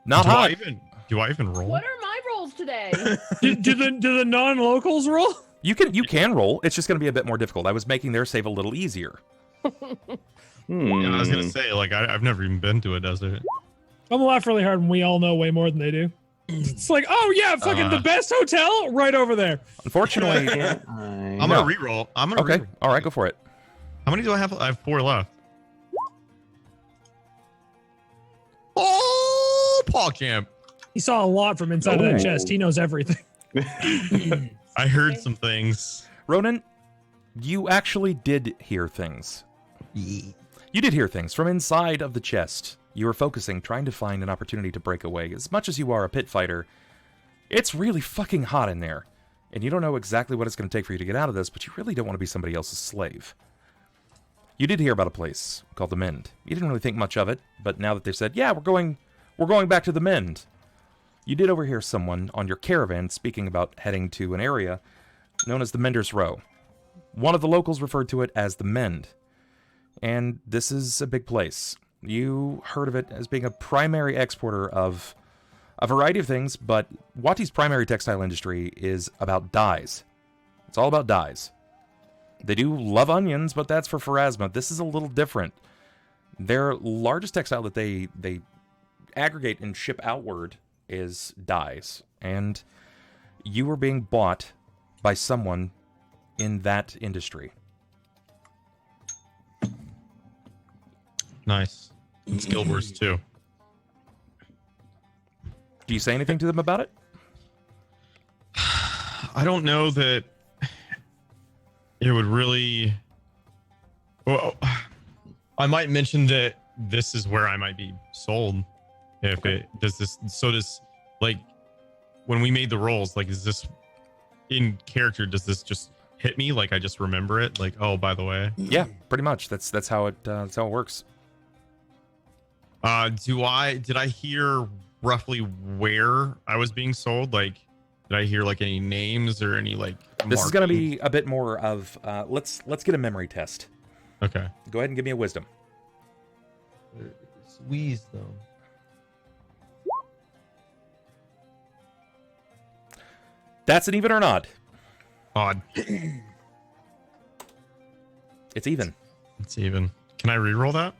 Not hot. Do I even roll? What are my rolls today? do the non-locals roll? You can roll. It's just going to be a bit more difficult. I was making their save a little easier. Yeah, I was gonna say, like, I've never even been to a desert. I'm gonna laugh really hard when we all know way more than they do. It's like, oh yeah, fucking the best hotel right over there. Unfortunately, I'm gonna re-roll. Okay, re-roll. All right, go for it. How many do I have? I have 4 left. Oh, Paul Camp. He saw a lot from inside of that chest. He knows everything. I heard some things. Ronan, you actually did hear things. You did hear things from inside of the chest. You were focusing, trying to find an opportunity to break away. As much as you are a pit fighter, it's really fucking hot in there. And you don't know exactly what it's going to take for you to get out of this, but you really don't want to be somebody else's slave. You did hear about a place called the Mend. You didn't really think much of it, but now that they said, yeah, we're going back to the Mend, you did overhear someone on your caravan speaking about heading to an area known as the Mender's Row. One of the locals referred to it as the Mend. And this is a big place. You heard of it as being a primary exporter of a variety of things, but Wati's primary textile industry is about dyes. It's all about dyes. They do love onions, but that's for Pharasma. This is a little different. Their largest textile that they aggregate and ship outward is dyes. And you were being bought by someone in that industry. Nice. And skill wars too. Do you say anything to them about it? I don't know that it would really. Well, I might mention that this is where I might be sold. If it does this, so does, like, when we made the rolls, like, is this in character? Does this just hit me? Like, I just remember it. Like, oh, by the way. Yeah, pretty much. That's how it works. Did I hear roughly where I was being sold? Like, did I hear like any names or any like? This is going to be a bit more of let's get a memory test. Okay. Go ahead and give me a wisdom. Squeeze though. That's an even or an odd? Odd. It's even. It's even. Can I re-roll that?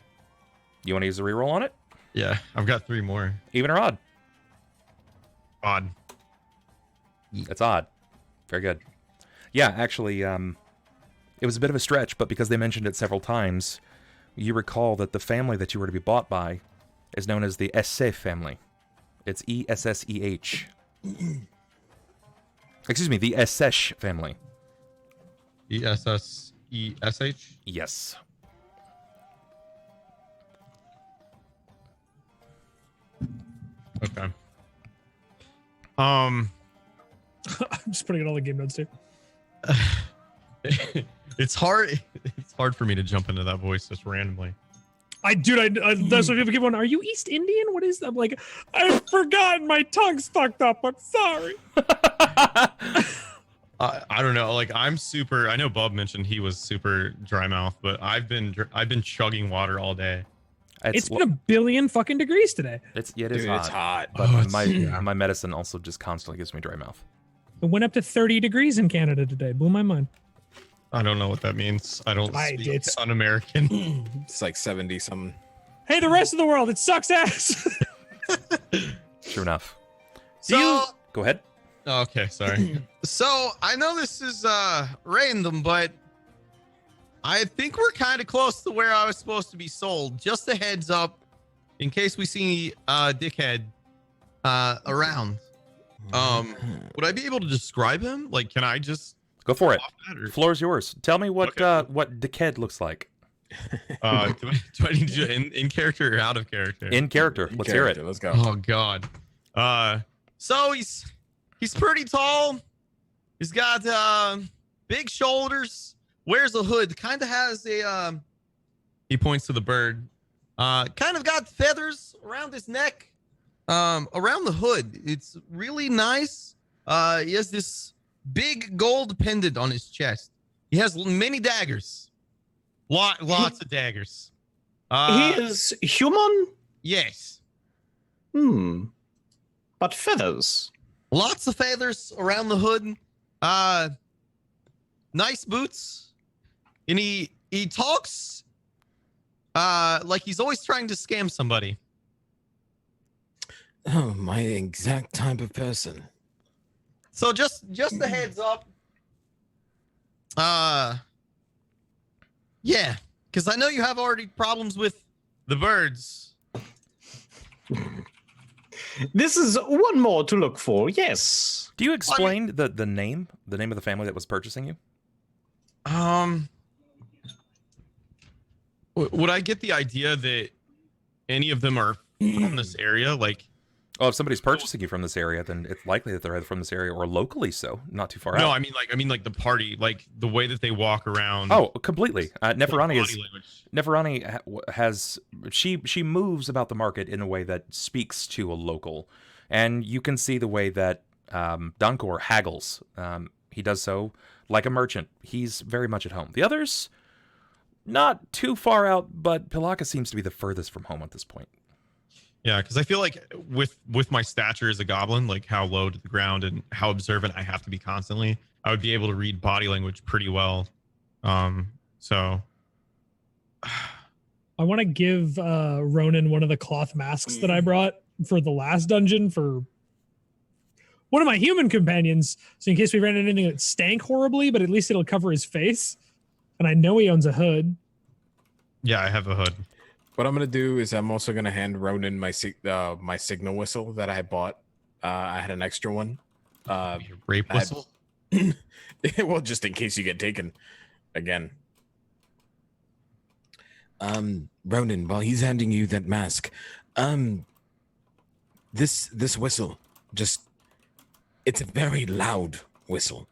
You want to use a reroll on it? Yeah, I've got 3 more. Even or odd? Odd. That's odd. Very good. Yeah, actually, it was a bit of a stretch, but because they mentioned it several times, you recall that the family that you were to be bought by is known as the Esseh family. It's E-S-S-E-H. Excuse me, the Essesh family. E-S-S-E-S-H? Yes. Okay. I'm just putting in all the game notes too. It's hard for me to jump into that voice just randomly. That's what people keep on. Are you East Indian? What is that? I'm like, I've forgotten. My tongue's fucked up. I'm sorry. I don't know. Like, I know Bub mentioned he was super dry mouth, but I've been chugging water all day. It's been a billion fucking degrees today. It is hot. It's hot. But my medicine also just constantly gives me dry mouth. It went up to 30 degrees in Canada today. Blew my mind. I don't know what that means. I don't speak un-American. It's like 70 something. Hey, the rest of the world, it sucks ass. True enough. So Go ahead. Okay, sorry. So I know this is random, but I think we're kind of close to where I was supposed to be sold. Just a heads up, in case we see dickhead around. Would I be able to describe him? Like, can I just go for it? Floor's yours. Tell me what dickhead looks like. Do I need to in character or out of character? In character. Let's hear it. Let's go. Oh God. So he's pretty tall. He's got big shoulders. Wears a hood. Kind of has He points to the bird. Kind of got feathers around his neck, around the hood. It's really nice. He has this big gold pendant on his chest. He has many daggers. Lots of daggers. He is human? Yes. But feathers. Lots of feathers around the hood. Nice boots. And he talks like he's always trying to scam somebody. Oh, my exact type of person. So just a heads up. Yeah, because I know you have already problems with the birds. This is one more to look for, yes. Do you explain the name of the family that was purchasing you? Would I get the idea that any of them are from this area? Like, Oh, if somebody's purchasing you from this area, then it's likely that they're either from this area or locally so, not too far out. no, I mean like the party, like the way that they walk around. Oh, completely. Neferani body language. has she moves about the market in a way that speaks to a local, and you can see the way that Donkor haggles. He does so like a merchant. He's very much at home. The others, not too far out, but Pilakka seems to be the furthest from home at this point. Yeah, because I feel like with my stature as a goblin, like how low to the ground and how observant I have to be constantly, I would be able to read body language pretty well. So I want to give Ronan one of the cloth masks that I brought for the last dungeon for one of my human companions. So in case we ran into anything that stank horribly, but at least it'll cover his face. And I know he owns a hood. yeah, I have a hood. What I'm gonna do is I'm also gonna hand Ronan my my signal whistle that I bought. I had an extra one. Rape whistle. Well, just in case you get taken again. Ronan, while he's handing you that mask, this whistle, it's a very loud whistle.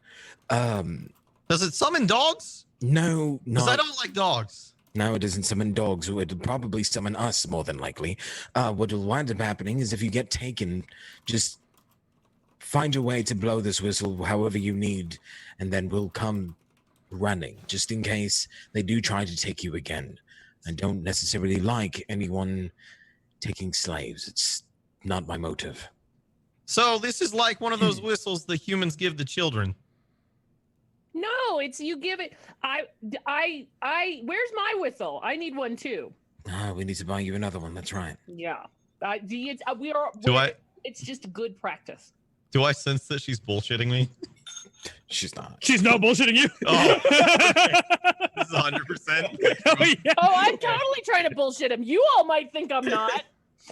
Does it summon dogs? No, Because not. I don't like dogs. No, it doesn't summon dogs. It would probably summon us more than likely. What will wind up happening is if you get taken, just find a way to blow this whistle however you need, and then we'll come running, just in case they do try to take you again. I don't necessarily like anyone taking slaves. It's not my motive. So this is like one of those whistles the humans give the children. No, it's you give it. Where's my whistle? I need one too. We need to buy you another one. That's right. Yeah. It's just good practice. Do I sense that she's bullshitting me? She's not. She's not bullshitting you. Oh, this is 100%. Oh, yeah. Oh, I'm totally trying to bullshit him. You all might think I'm not.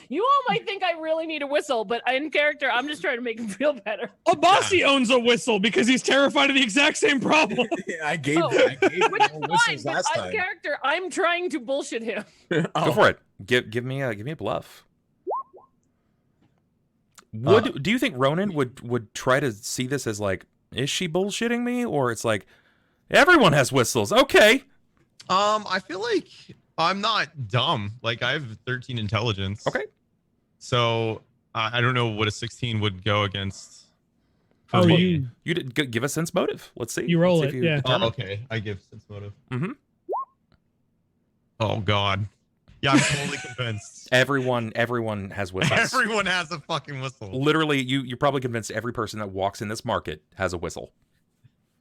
You all might think I really need a whistle, but in character, I'm just trying to make him feel better. Abasi owns a whistle because he's terrified of the exact same problem. I gave Oh, him Which is fine, whistles but last in time. character, I'm trying to bullshit him. Go for it. Give me a bluff. Do you think Ronan would try to see this as like, is she bullshitting me, or it's like everyone has whistles? Okay. I feel like I'm not dumb. Like I have 13 intelligence. Okay. So I don't know what a 16 would go against. Oh, me. You did give a sense motive. Let's see. You roll Let's see it, if you yeah. determine. Oh, okay. I give sense motive. Mm-hmm. Oh God. Yeah, I'm totally convinced. Everyone has whistles. Everyone has a fucking whistle. Literally, you're probably convinced every person that walks in this market has a whistle.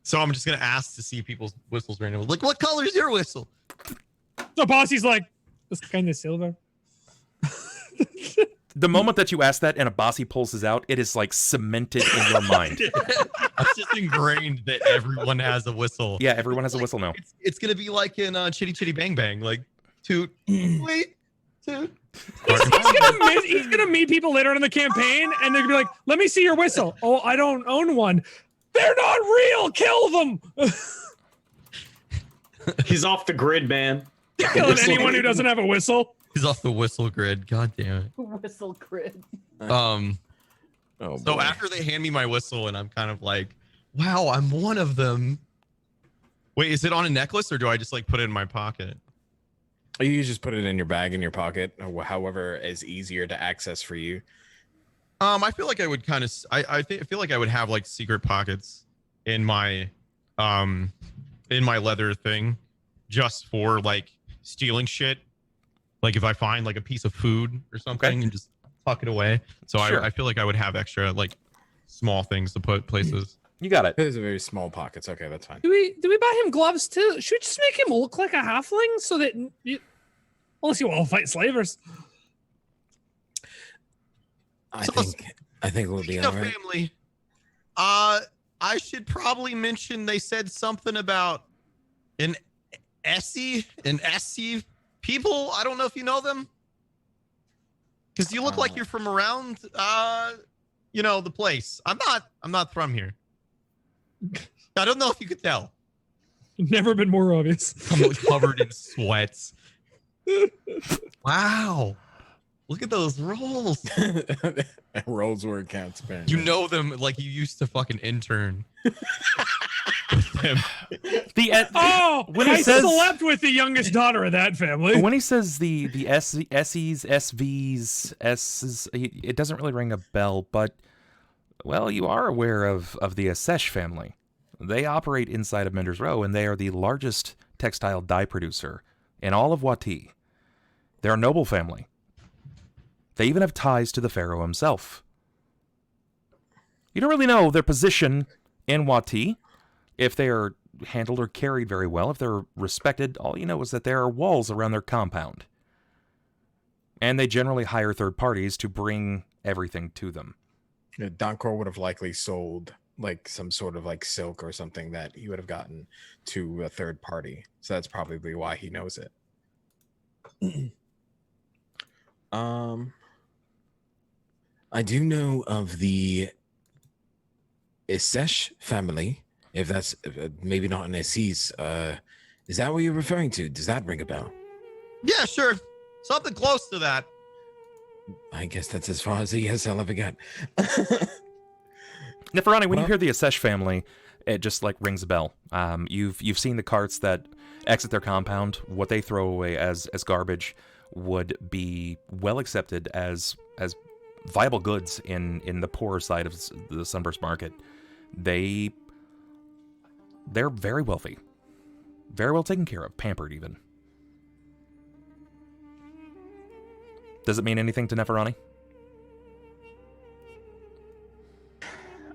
So I'm just gonna ask to see people's whistles randomly. Like, what color is your whistle? So Abasi's like, this kind of silver. The moment that you ask that and Abasi pulls his out, it is like cemented in your mind. It's just ingrained that everyone has a whistle. Yeah, everyone has a whistle now. It's gonna be like in Chitty Chitty Bang Bang, like toot, wait, toot. He's gonna meet people later on in the campaign, and they're gonna be like, "Let me see your whistle." Oh, I don't own one. They're not real. Kill them. He's off the grid, man. Killing anyone who doesn't have a whistle. He's off the whistle grid. God damn it. Whistle grid. Oh, So boy. after they hand me my whistle, and I'm kind of like, wow, I'm one of them. Wait, is it on a necklace, or do I just like put it in my pocket? You just put it in your bag in your pocket, or however is easier to access for you. I feel like I would kind of. I feel like I would have like secret pockets in my leather thing, just for like stealing shit. Like if I find like a piece of food or something and just tuck it away. So Sure. I feel like I would have extra like small things to put places. You got it. Those are very small pockets. Okay, that's fine. Do we buy him gloves too? Should we just make him look like a halfling so that unless you all fight slavers? I think we'll be all right. Family. I should probably mention they said something about an SC people. I don't know if you know them. Because you look like you're from around the place. I'm not from here. I don't know if you could tell. Never been more obvious. I'm covered in sweats. Wow. Look at those rolls. Rolls where it counts, man. You know them like you used to fucking intern. With them. When I slept with the youngest daughter of that family. When he says the SEs, SVs, S's, it doesn't really ring a bell, but, well, you are aware of the Asesh family. They operate inside of Mender's Row, and they are the largest textile dye producer in all of Wati. They're a noble family. They even have ties to the pharaoh himself. You don't really know their position in Wati, if they are handled or carried very well, if they're respected. All you know is that there are walls around their compound. And they generally hire third parties to bring everything to them. Yeah, Donkor would have likely sold like some sort of like silk or something that he would have gotten to a third party. So that's probably why he knows it. I do know of the Isesh family, if that's maybe not an Assis. Is that what you're referring to? Does that ring a bell? Yeah, sure. Something close to that. I guess that's as far as the yes I'll ever get. Neferani, when you hear the Asesh family, it just like rings a bell. You've seen the carts that exit their compound. What they throw away as garbage would be well accepted as viable goods in the poorer side of the Sunburst market. They're very wealthy, very well taken care of, pampered even. Does it mean anything to Neferani?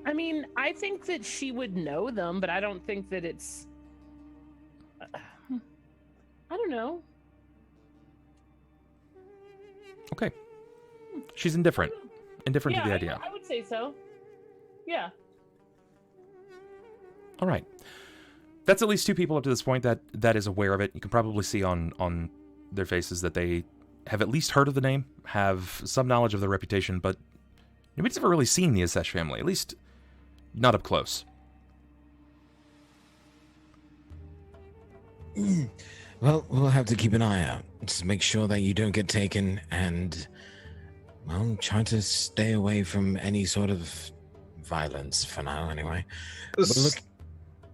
I mean, I think that she would know them, but I don't think that it's. I don't know. Okay. She's indifferent. Indifferent to the Yeah, idea. I would say so. Yeah. All right. That's at least two people up to this point that is aware of it. You can probably see on their faces that they have at least heard of the name, have some knowledge of their reputation, but nobody's ever really seen the Asesh family, at least not up close. Well, we'll have to keep an eye out. Just make sure that you don't get taken and, well, try to stay away from any sort of violence for now, anyway. But look,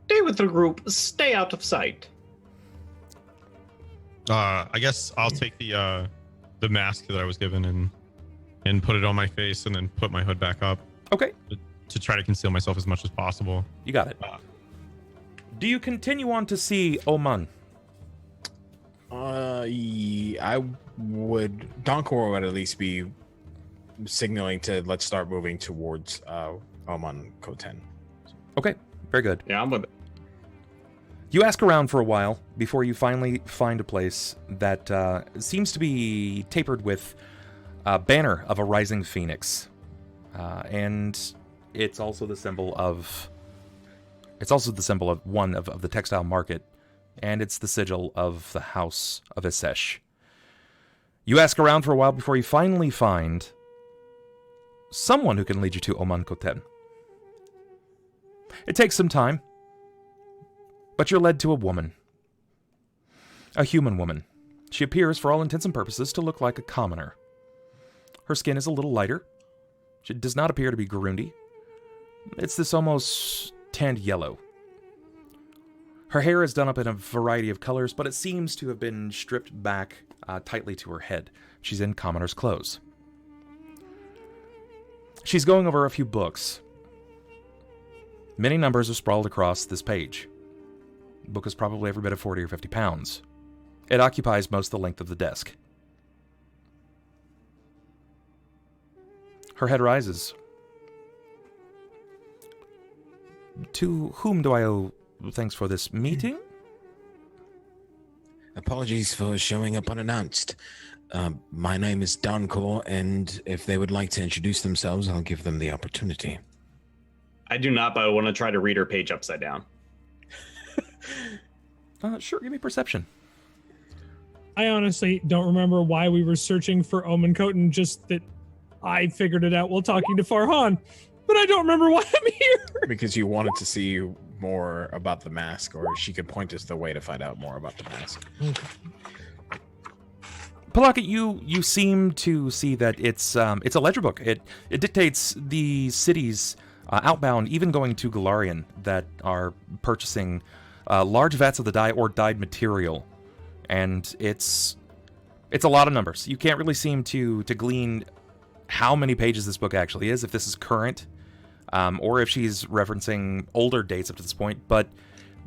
Stay with the group. Stay out of sight. I guess I'll take the mask that I was given and put it on my face and then put my hood back up. Okay. To try to conceal myself as much as possible. You got it. Do you continue on to see Oman? I would. Donkor would at least be signaling to let's start moving towards Oman Koten. Okay, very good. Yeah, I'm with it. You ask around for a while before you finally find a place that seems to be tapered with a banner of a rising phoenix, and it's also the symbol of one of the textile market, and it's the sigil of the House of Asesh. You ask around for a while before you finally find someone who can lead you to Oman Koten. It takes some time, but you're led to a woman. A human woman. She appears, for all intents and purposes, to look like a commoner. Her skin is a little lighter. She does not appear to be Gurundi. It's this almost tanned yellow. Her hair is done up in a variety of colors, but it seems to have been stripped back tightly to her head. She's in commoner's clothes. She's going over a few books. Many numbers are sprawled across this page. The book is probably every bit of 40 or 50 pounds. It occupies most of the length of the desk. Her head rises. To whom do I owe thanks for this meeting? Apologies for showing up unannounced. My name is Donkor, and if they would like to introduce themselves, I'll give them the opportunity. I do not, but I want to try to read her page upside down. Sure, give me perception. I honestly don't remember why we were searching for Omen Koten, just that I figured it out while talking to Farhan. But I don't remember why I'm here. Because you wanted to see more about the mask, or she could point us the way to find out more about the mask. Pilakka, you seem to see that it's a ledger book. It dictates the cities outbound, even going to Galarian, that are purchasing large vats of the dye or dyed material, and it's a lot of numbers. You can't really seem to glean how many pages this book actually is, if this is current, or if she's referencing older dates up to this point. But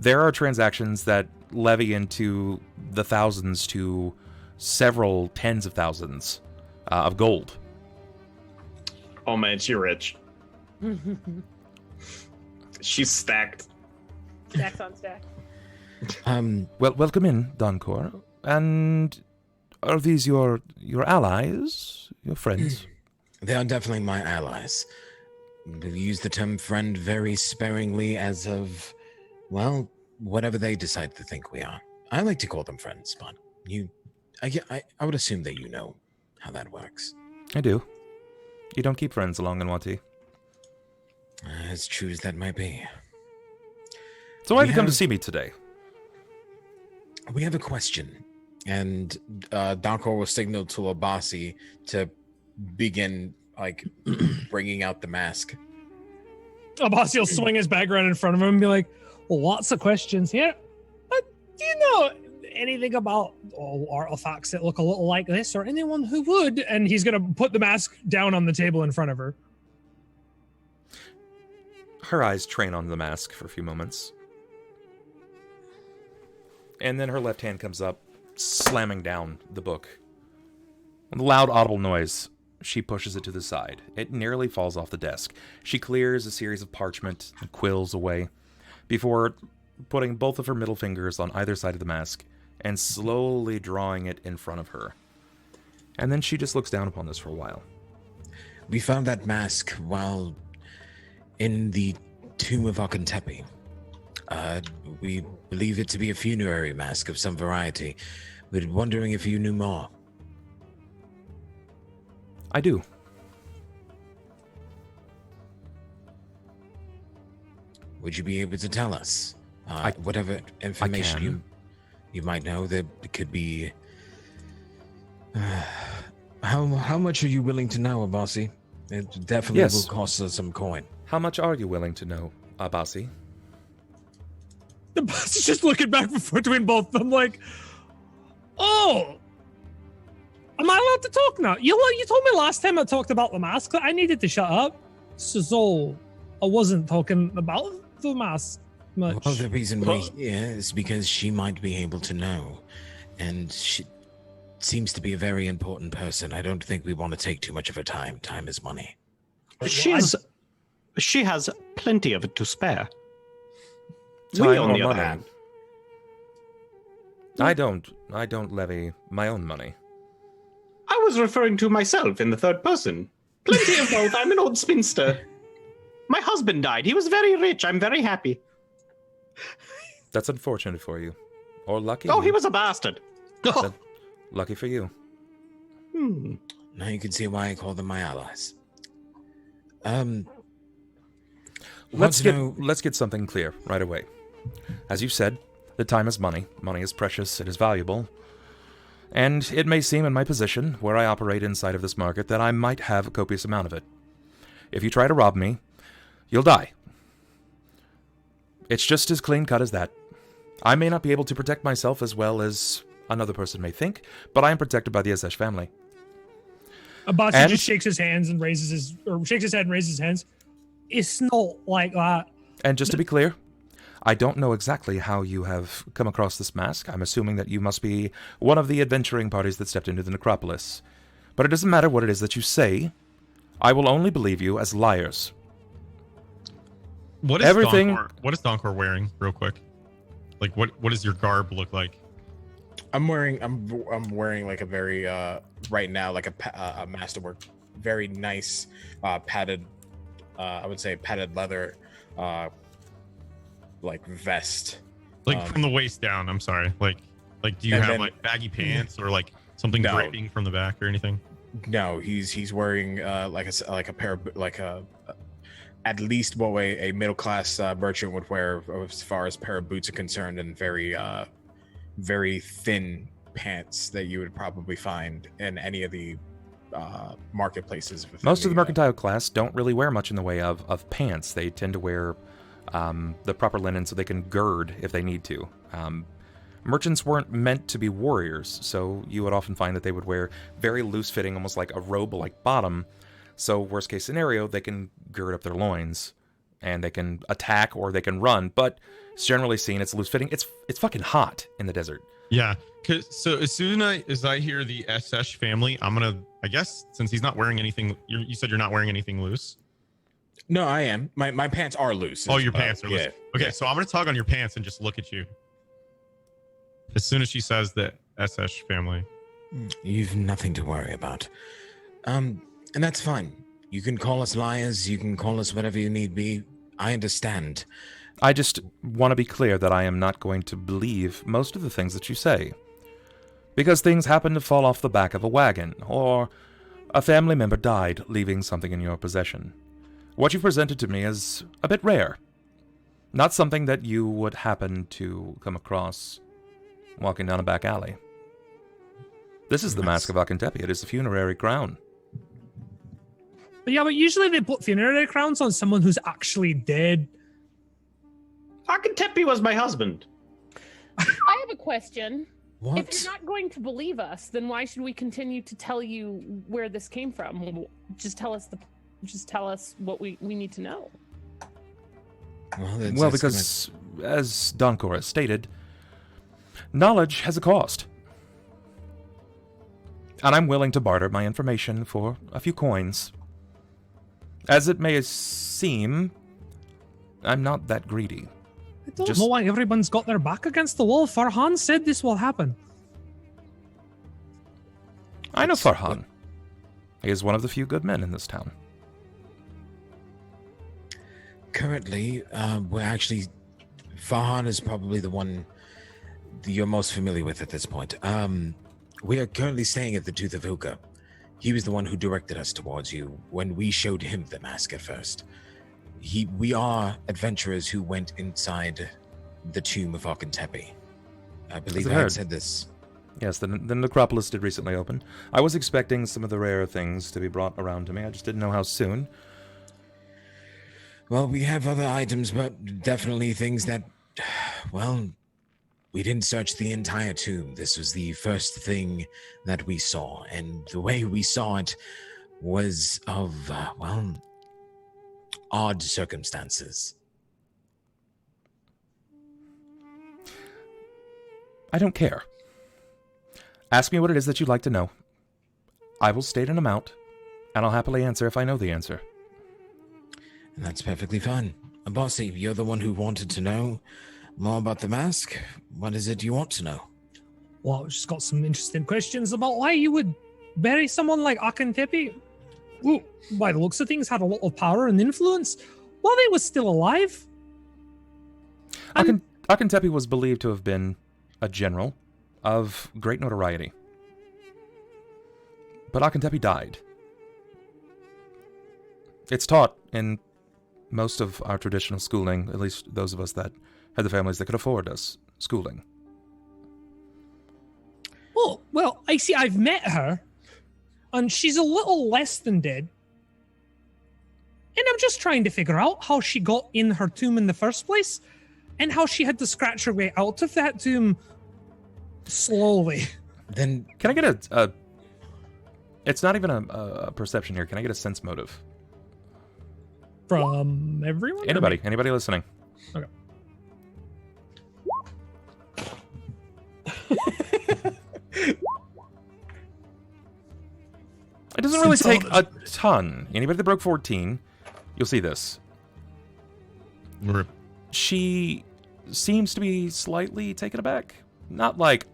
there are transactions that levy into the thousands to several tens of thousands of gold. Oh man, she's rich. She's stacked. Stacks on stacks. Well, welcome in, Donkor. And are these your allies, your friends? They are definitely my allies. We use the term friend very sparingly as of, well, whatever they decide to think we are. I like to call them friends, but I would assume that you know how that works. I do. You don't keep friends long in Wati. As true as that might be. So why have you come to see me today? We have a question. And Donkor will signal to Abasi to begin, bringing out the mask. Abasi will swing his bag around in front of him and be like, well, lots of questions here. Do you know anything about artifacts that look a little like this, or anyone who would? And he's going to put the mask down on the table in front of her. Her eyes train on the mask for a few moments. And then her left hand comes up, slamming down the book. With a loud, audible noise, she pushes it to the side. It nearly falls off the desk. She clears a series of parchment and quills away before putting both of her middle fingers on either side of the mask and slowly drawing it in front of her. And then she just looks down upon this for a while. We found that mask while in the tomb of Akentepe. We believe it to be a funerary mask of some variety. We're wondering if you knew more. I do. Would you be able to tell us whatever information you might know that could be? How much are you willing to know, Abasi? It definitely will cost us some coin. How much are you willing to know, Abasi? The boss is just looking back between both of them like, oh, am I allowed to talk now? You told me last time I talked about the mask that I needed to shut up. So I wasn't talking about the mask much. Well, the reason we're here is because she might be able to know. And she seems to be a very important person. I don't think we want to take too much of her time. Time is money. She has plenty of it to spare. Time We, on or the other money? hand, I don't levy my own money. I was referring to myself in the third person. Plenty of both. I'm an old spinster. My husband died. He was very rich. I'm very happy. That's unfortunate for you. Or lucky. Oh, he was a bastard. Oh. Lucky for you. Now you can see why I call them my allies. Let's get something clear right away. As you said, the time is money. Money is precious. It is valuable. And it may seem in my position, where I operate inside of this market, that I might have a copious amount of it. If you try to rob me, you'll die. It's just as clean cut as that. I may not be able to protect myself as well as another person may think, but I am protected by the Asesh family. Abasi just shakes his hands and shakes his head and raises his hands. It's not like that. And just to be clear, I don't know exactly how you have come across this mask. I'm assuming that you must be one of the adventuring parties that stepped into the necropolis. But it doesn't matter what it is that you say. I will only believe you as liars. What is Donkor wearing, real quick? Like, what does your garb look like? I'm wearing like a very right now like a masterwork, very nice padded, I would say padded leather, like vest. Like from the waist down. I'm sorry. Like do you have like baggy pants or like something draping from the back or anything? No, he's wearing like a pair of at least what a middle class merchant would wear as far as pair of boots are concerned, and very thin pants that you would probably find in any of the marketplaces. Most of the mercantile class don't really wear much in the way of pants. They tend to wear the proper linen so they can gird if they need to. Merchants weren't meant to be warriors, so you would often find that they would wear very loose-fitting, almost like a robe-like bottom. So worst case scenario, they can gird up their loins, and they can attack or they can run. But it's generally seen it's loose-fitting. It's fucking hot in the desert. Yeah. So as soon as I hear the Asesh family, I'm gonna, I guess, since he's not wearing anything. You said you're not wearing anything loose. No, I am. My pants are loose. Oh, your pants are loose. Yeah, okay, yeah. so I'm gonna tug on your pants and just look at you. As soon as she says the Asesh family. You've nothing to worry about. And that's fine. You can call us liars, you can call us whatever you need be. I understand. I just want to be clear that I am not going to believe most of the things that you say. Because things happen to fall off the back of a wagon, or a family member died leaving something in your possession. What you presented to me is a bit rare. Not something that you would happen to come across walking down a back alley. This is the Mask of Akentepi. It is the funerary crown. But yeah, but usually they put funerary crowns on someone who's actually dead. Akentepi was my husband. I have a question. What? If you're not going to believe us, then why should we continue to tell you where this came from? Just tell us what we need to know. Well, because, as Donkor has stated, knowledge has a cost. And I'm willing to barter my information for a few coins. As it may seem, I'm not that greedy. I don't know why everyone's got their back against the wall. Farhan said this will happen. I know Farhan. He is one of the few good men in this town. Currently, we're actually... Farhan is probably the one you're most familiar with at this point. We are currently staying at the Tooth of Hookah. He was the one who directed us towards you when we showed him the mask at first. We are adventurers who went inside the tomb of Akentepi. I believe I had said this. Yes, the necropolis did recently open. I was expecting some of the rare things to be brought around to me. I just didn't know how soon. Well, we have other items, but definitely things that, well, we didn't search the entire tomb. This was the first thing that we saw, and the way we saw it was of, odd circumstances. I don't care. Ask me what it is that you'd like to know. I will state an amount, and I'll happily answer if I know the answer. And that's perfectly fine. Abasi, you're the one who wanted to know more about the mask. What is it you want to know? Well, I've just got some interesting questions about why you would bury someone like Akentepi, who, by the looks of things, had a lot of power and influence while they were still alive. Akentepi was believed to have been a general of great notoriety. But Akentepi died. It's taught in most of our traditional schooling, at least those of us that had the families that could afford us schooling. Oh, well, I see. I've met her, and she's a little less than dead. And I'm just trying to figure out how she got in her tomb in the first place. and how she had to scratch her way out of that tomb slowly. Then Can I get a it's not even a perception here. Can I get a sense motive? From everyone? Anybody listening? Okay. It doesn't really take a ton. Anybody that broke 14, you'll see this. Rip. She seems to be slightly taken aback. Not like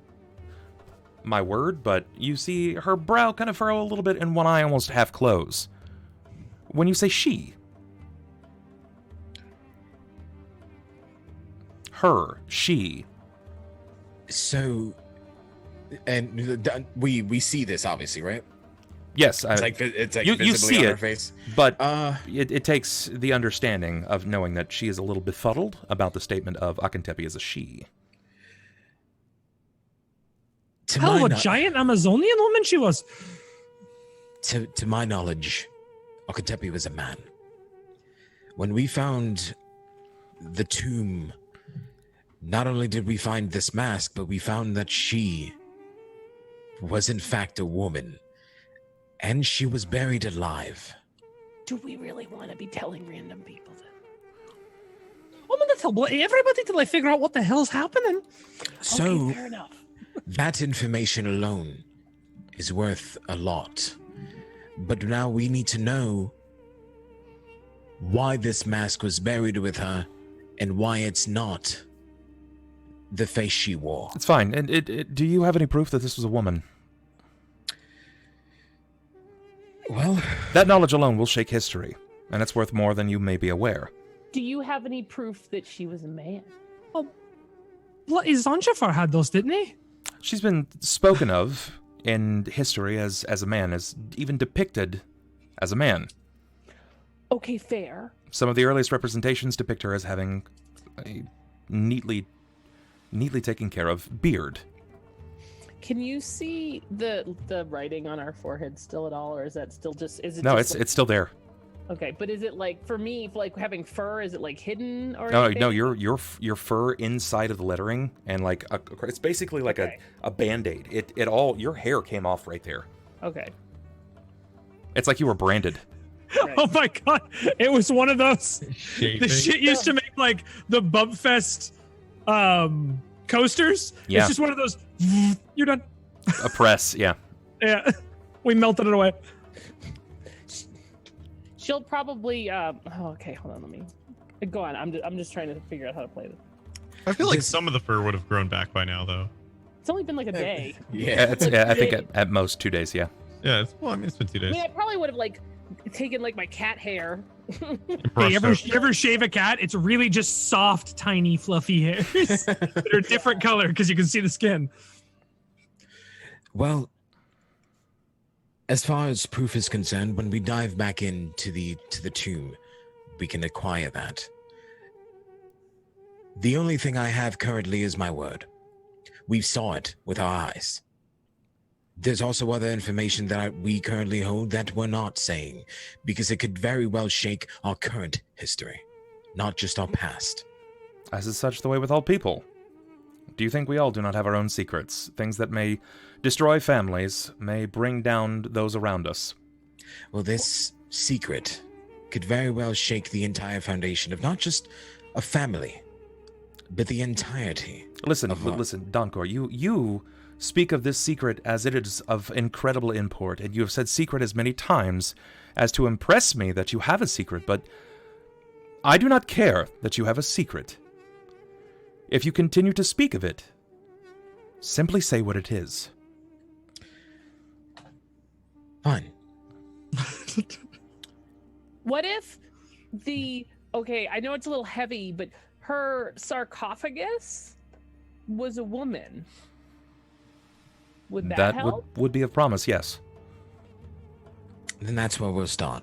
my word, but you see her brow kind of furrow a little bit and one eye almost half close. When you say she. Her, she. So, and we see this obviously, right? Yes, It's like you visibly see on it, her face. but it takes the understanding of knowing that she is a little befuddled about the statement of Akentepi as a she. Hell of a giant Amazonian woman she was. To my knowledge, Akentepi was a man. When we found the tomb, not only did we find this mask, but we found that she was in fact a woman. And she was buried alive. Do we really want to be telling random people that? I'm gonna tell everybody till I figure out what the hell's happening. So, Okay, fair enough. that information alone is worth a lot. But now we need to know why this mask was buried with her and why it's not the face she wore. It's fine. And do you have any proof that this was a woman? Well, that knowledge alone will shake history, and it's worth more than you may be aware. Do you have any proof that she was a man? Oh, bloody Zanjafar had those, didn't he? She's been spoken of in history as a man, as even depicted as a man. Okay, fair. Some of the earliest representations depict her as having a neatly taken care of beard. Can you see the writing on our forehead still at all, or is that still just? Is it? No, just it's still there. Okay, but is it like for me, like having fur? Is it like hidden or? No, anything? no, your fur inside of the lettering, and like it's basically like a Band-Aid. It all your hair came off right there. Okay. It's like you were branded. Right. Oh my god! It was one of those. The shit used to make like the Bubfest coasters. Yeah. It's just one of those. You're done. A press, yeah. Yeah, we melted it away. She'll probably. Okay, hold on. Let me go on. I'm just trying to figure out how to play this. I feel like some of the fur would have grown back by now, though. It's only been like a day. Yeah, I think at most 2 days. Yeah. Yeah, it's been 2 days. I mean, I probably would have like taken like my cat hair. Hey, you ever shave a cat? It's really just soft, tiny, fluffy hairs that are different color because you can see the skin. Well, as far as proof is concerned, when we dive back into the tomb, we can acquire that. The only thing I have currently is my word. We saw it with our eyes. There's also other information that we currently hold that we're not saying, because it could very well shake our current history, not just our past. As is such the way with all people. Do you think we all do not have our own secrets? Things that may destroy families, may bring down those around us? Well, this secret could very well shake the entire foundation of not just a family, but the entirety. Listen, Donkor, you speak of this secret as it is of incredible import, and you have said secret as many times as to impress me that you have a secret, but I do not care that you have a secret. If you continue to speak of it, simply say what it is. Fine. What if okay, I know it's a little heavy, but her sarcophagus was a woman? Would that help? would be of promise, yes. Then that's where we'll start.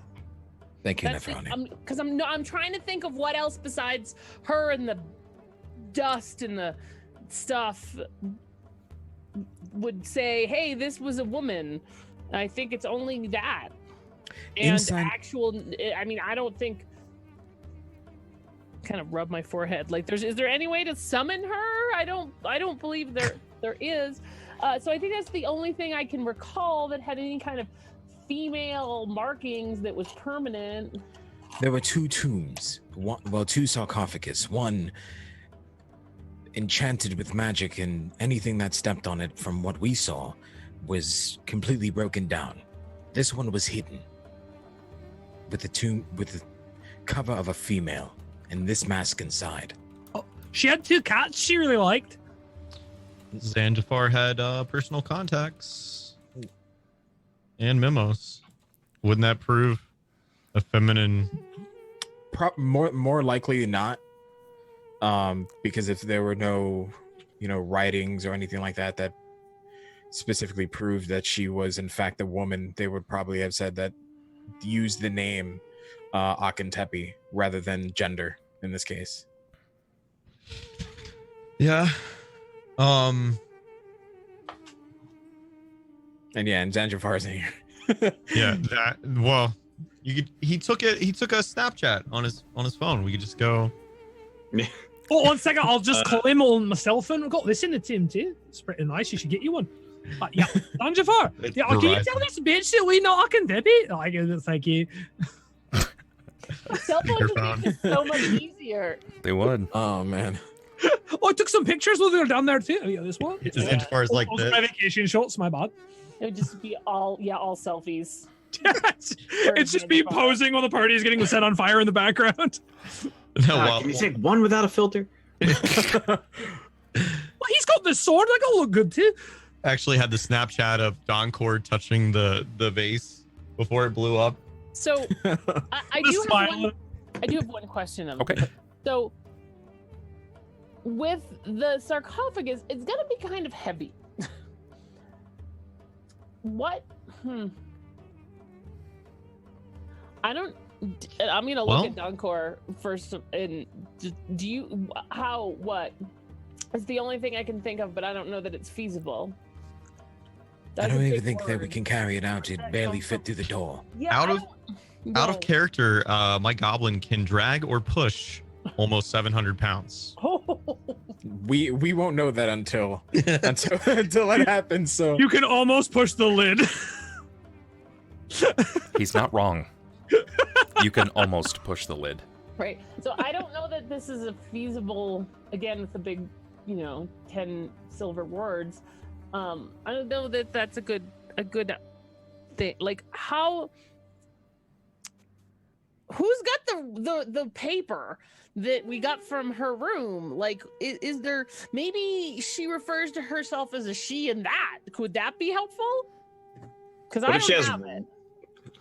Thank you, Neferani. Because I'm trying to think of what else besides her and the dust and the stuff would say, hey, this was a woman. I think it's only that. And I don't think kind of rub my forehead. Like, is there any way to summon her? I don't believe there is. So I think that's the only thing I can recall that had any kind of female markings that was permanent. There were 2 tombs, 2 sarcophagus, one enchanted with magic, and anything that stepped on it, from what we saw, was completely broken down. This one was hidden with the cover of a female and this mask inside. Oh, she had 2 cats she really liked. Zanjafar had personal contacts and memos. Wouldn't that prove a feminine? More likely not, because if there were no, writings or anything like that specifically proved that she was in fact a woman, they would probably have said that use the name Akentepe rather than gender in this case. Yeah. And Zanjafar's in here. Yeah, he took a Snapchat on his phone. We could just go. Oh, 1 second, I'll just call him on my cell phone. We've got this in the team too. It's pretty nice. You should get you one. Yeah, Zanjafar. Yeah, can you tell this bitch that we know Akentepe? I get it. Thank you. Cell phones would make it so much easier. They would. Oh man. Oh, I took some pictures while they were down there too. Yeah, this one. Zanjafar's like those are my vacation shots. My bad. It would just be all selfies. It's just me posing while the party is getting set on fire in the background. Can you take one without a filter? Well, he's got the sword. That gonna look good too. Actually had the Snapchat of Donkor touching the vase before it blew up. So I do have one question. Okay. So with the sarcophagus, it's gonna be kind of heavy. What? I'm gonna look at Donkor first. And do you? What? It's the only thing I can think of, but I don't know that it's feasible. I don't even think that we can carry it out. It barely fit through the door. Yeah, out of character, my goblin can drag or push almost 700 pounds. We won't know that until it happens. So you can almost push the lid. He's not wrong. You can almost push the lid. Right. So I don't know that this is a feasible. Again, with the big, 10 silver words. I don't know that that's a good thing. Like, how? Who's got the paper that we got from her room? Like, is there, maybe she refers to herself as a she in that? Could that be helpful? Because I don't have it.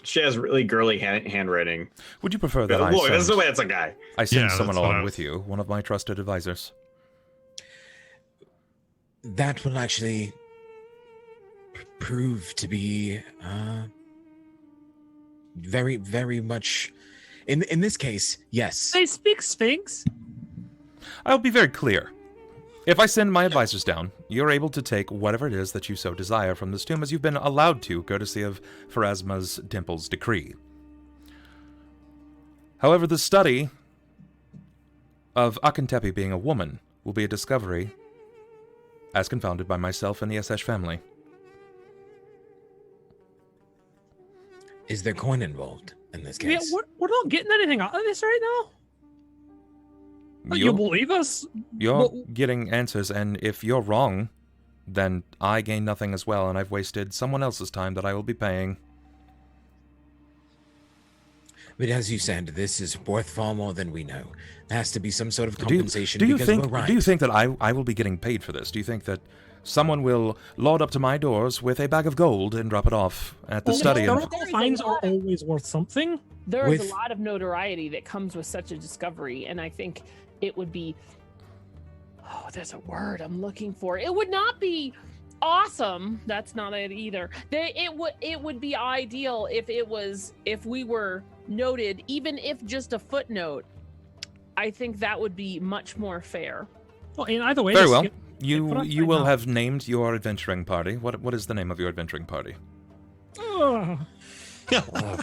She has really girly handwriting. Would you prefer that Look, this is the way it's a guy. I send someone along with you, one of my trusted advisors? That will actually prove to be very, very much in this case, yes. They speak Sphinx. I'll be very clear. If I send my advisors down, you're able to take whatever it is that you so desire from this tomb, as you've been allowed to, courtesy of Pharasma's Temple's decree. However, the study of Akentepe being a woman will be a discovery as confounded by myself and the Esesh family. Is there coin involved in this case? Yeah, we're not getting anything out of this right now. You believe us? You're getting answers, and if you're wrong, then I gain nothing as well, and I've wasted someone else's time that I will be paying. But as you said, this is worth far more than we know. There has to be some sort of compensation do you because think, we're right. Do you think that I will be getting paid for this? Do you think that someone will lord up to my doors with a bag of gold and drop it off at the study? Fines are always worth something. There is a lot of notoriety that comes with such a discovery, and I think it would be, there's a word I'm looking for. It would not be awesome. That's not it either. It would be ideal if we were noted, even if just a footnote. I think that would be much more fair. Well, in either way, very well. You will have named your adventuring party. What is the name of your adventuring party? Oh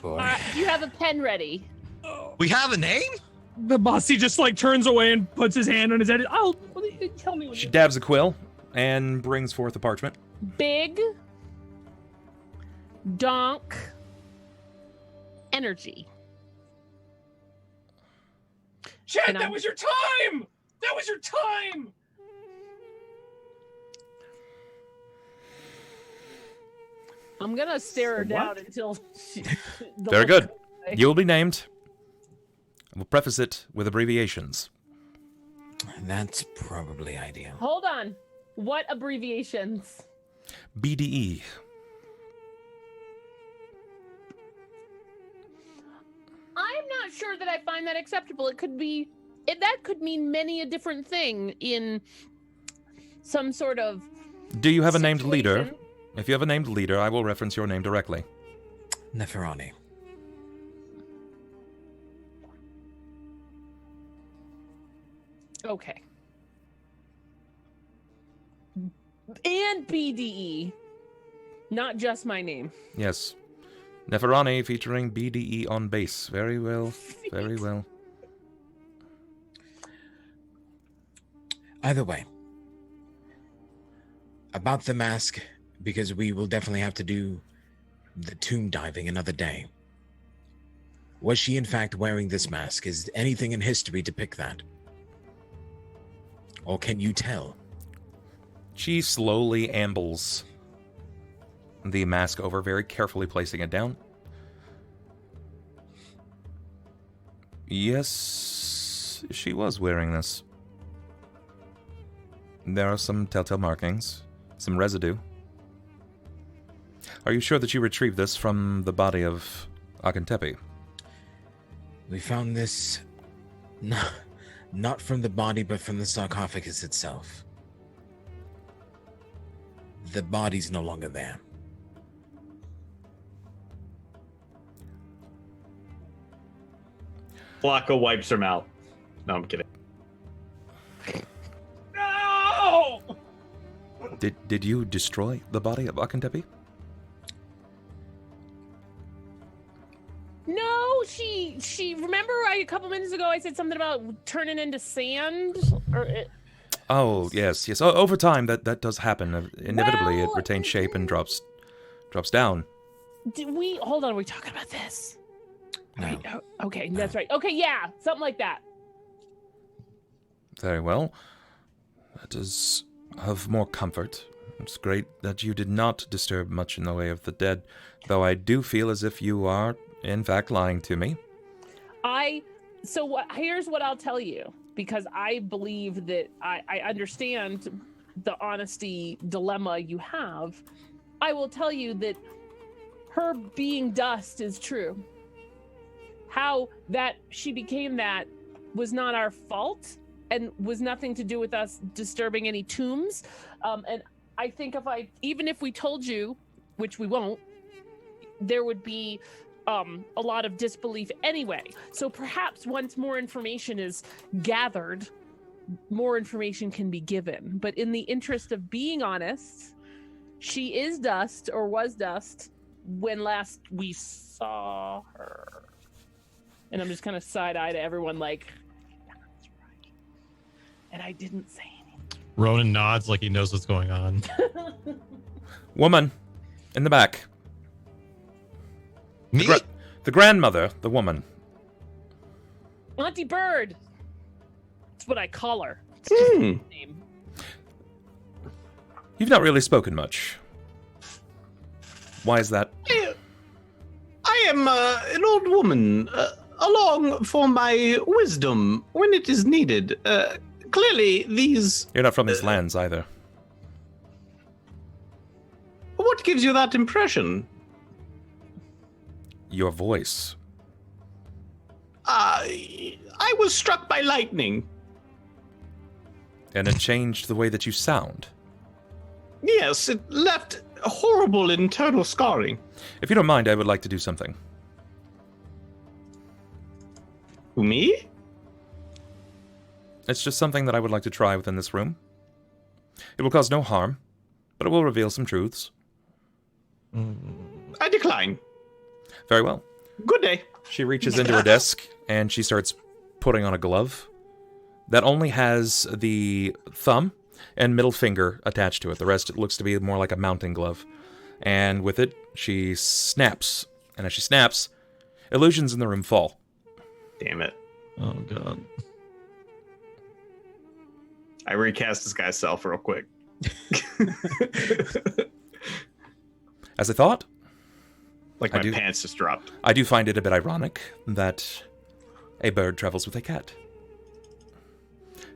boy. You have a pen ready. We have a name? Abasi just like turns away and puts his hand on his head. Oh, tell me. She dabs a quill and brings forth a parchment. Big donk energy. Chad, that was your time! That was your time! I'm gonna stare her down until she... Very good. You'll be named. We'll preface it with abbreviations. That's probably ideal. Hold on. What abbreviations? BDE. I'm not sure that I find that acceptable. It could be... that could mean many a different thing in some sort of... Do you have a named situation. leader? If you have a named leader, I will reference your name directly. Neferani. Okay. And BDE. Not just my name. Yes. Neferani featuring BDE on bass. Very well. Very well. Either way. About the mask, because we will definitely have to do the tomb diving another day. Was she in fact wearing this mask? Is anything in history depict that? Or can you tell? She slowly ambles the mask over, very carefully placing it down. Yes, she was wearing this. There are some telltale markings, some residue. Are you sure that you retrieved this from the body of Akentepe? We found this not from the body, but from the sarcophagus itself. The body's no longer there. Pilakka wipes her mouth. No, I'm kidding. No! Did you destroy the body of Akentepe? No, she remember a couple minutes ago I said something about turning into sand? Oh, yes. Over time, that does happen. Inevitably, it retains shape and drops down. Hold on, are we talking about this? No. Okay, that's right. Okay, yeah, something like that. Very well. That is of more comfort. It's great that you did not disturb much in the way of the dead, though I do feel as if you are, in fact, lying to me. Here's what I'll tell you, because I believe that I understand the honesty dilemma you have. I will tell you that her being dust is true. How that she became that was not our fault and was nothing to do with us disturbing any tombs. And I think even if we told you, which we won't, there would be a lot of disbelief anyway. So perhaps once more information is gathered, more information can be given. But in the interest of being honest, she is dust, or was dust, when last we saw her. And I'm just kind of side-eye to everyone like, that's right. And I didn't say anything. Ronan nods like he knows what's going on. Woman, in the back. Me? The grandmother, the woman. Auntie Bird. That's what I call her. It's just her name. You've not really spoken much. Why is that? I am an old woman, along for my wisdom when it is needed. Clearly, these... You're not from these lands either. What gives you that impression? Your voice. I was struck by lightning. And it changed the way that you sound. Yes, it left horrible internal scarring. If you don't mind, I would like to do something. Me? It's just something that I would like to try within this room. It will cause no harm, but it will reveal some truths. I decline. Very well. Good day. She reaches into her desk, and she starts putting on a glove that only has the thumb and middle finger attached to it. The rest looks to be more like a mounting glove. And with it, she snaps. And as she snaps, illusions in the room fall. Damn it. Oh, God. I recast this guy's self real quick. As I thought, Like my pants just dropped. I do find it a bit ironic that a bird travels with a cat.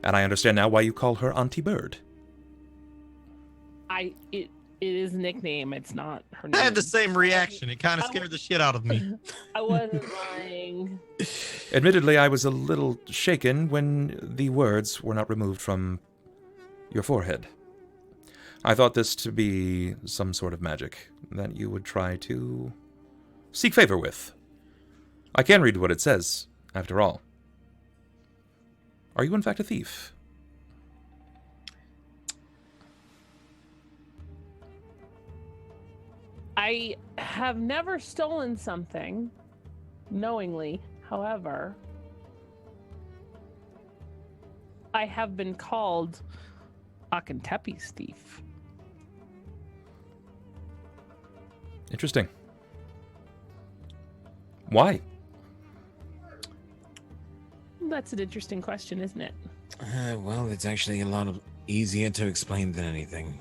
And I understand now why you call her Auntie Bird. It is a nickname. It's not her name. I had the same reaction. It kind of scared the shit out of me. I wasn't lying. Admittedly, I was a little shaken when the words were not removed from your forehead. I thought this to be some sort of magic that you would try to seek favor with. I can read what it says, after all. Are you in fact a thief? I have never stolen something knowingly. However, I have been called Akentepe's thief. Interesting. Why? That's an interesting question, isn't it? Well, it's actually a lot easier to explain than anything.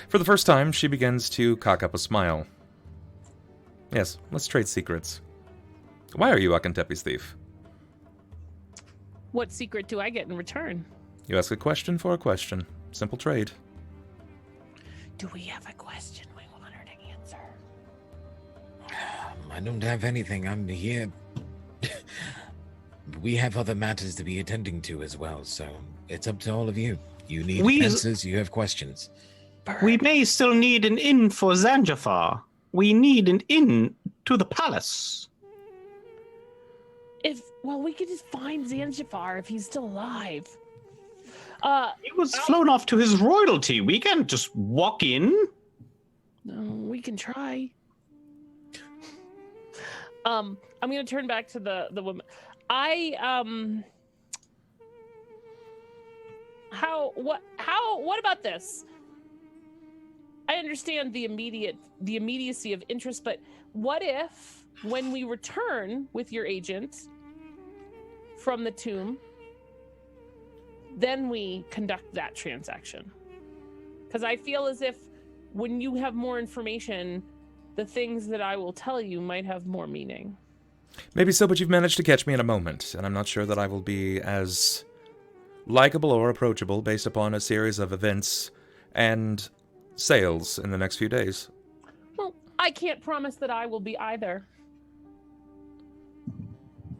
For the first time, she begins to cock up a smile. Yes, let's trade secrets. Why are you Akentepe's thief? What secret do I get in return? You ask a question for a question. Simple trade. Do we have a question we want her to answer? I don't have anything. I'm here. We have other matters to be attending to as well, so it's up to all of you. You need answers, you have questions. We may still need an inn for Zanjafar. We need an inn to the palace. We could just find Zanjafar if he's still alive. He was flown off to his royalty. We can't just walk in. No, we can try. I'm gonna turn back to the woman. What about this? I understand the immediacy of interest, but what if when we return with your agent from the tomb, then we conduct that transaction? Because I feel as if when you have more information, the things that I will tell you might have more meaning. Maybe so, but you've managed to catch me in a moment, and I'm not sure that I will be as likable or approachable based upon a series of events and sales in the next few days. Well, I can't promise that I will be either.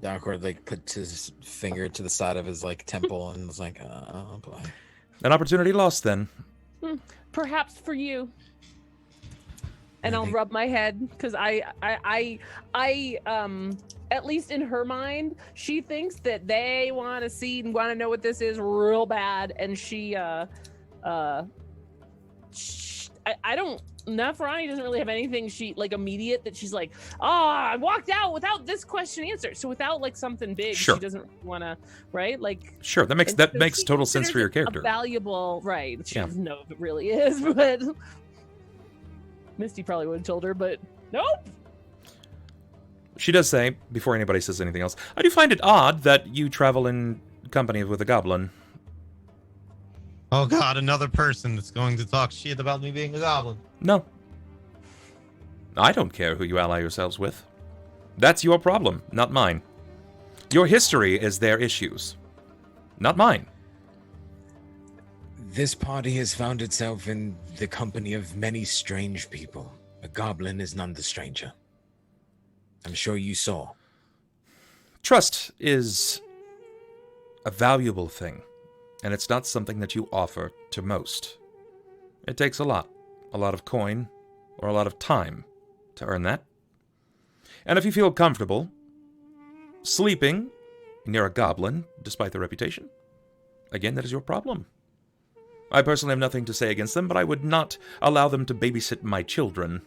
Donkor puts his finger to the side of his temple and was like, oh boy. An opportunity lost then. Perhaps for you. And I'll rub my head because I at least in her mind, she thinks that they want to see and want to know what this is real bad, and Neferani doesn't really have anything immediate that she's like, I walked out without this question answered. So without something big, sure. She doesn't want to, right? Sure, that makes total sense for your character. Valuable, right? She doesn't know if it really is, but Misty probably would have told her, but nope. She does say, before anybody says anything else, I do find it odd that you travel in company with a goblin. Oh god, another person that's going to talk shit about me being a goblin. No. I don't care who you ally yourselves with. That's your problem, not mine. Your history is their issues, not mine. This party has found itself in the company of many strange people. A goblin is none the stranger. I'm sure you saw. Trust is a valuable thing, and it's not something that you offer to most. It takes a lot of coin, or a lot of time to earn that. And if you feel comfortable sleeping near a goblin, despite their reputation, again, that is your problem. I personally have nothing to say against them, but I would not allow them to babysit my children.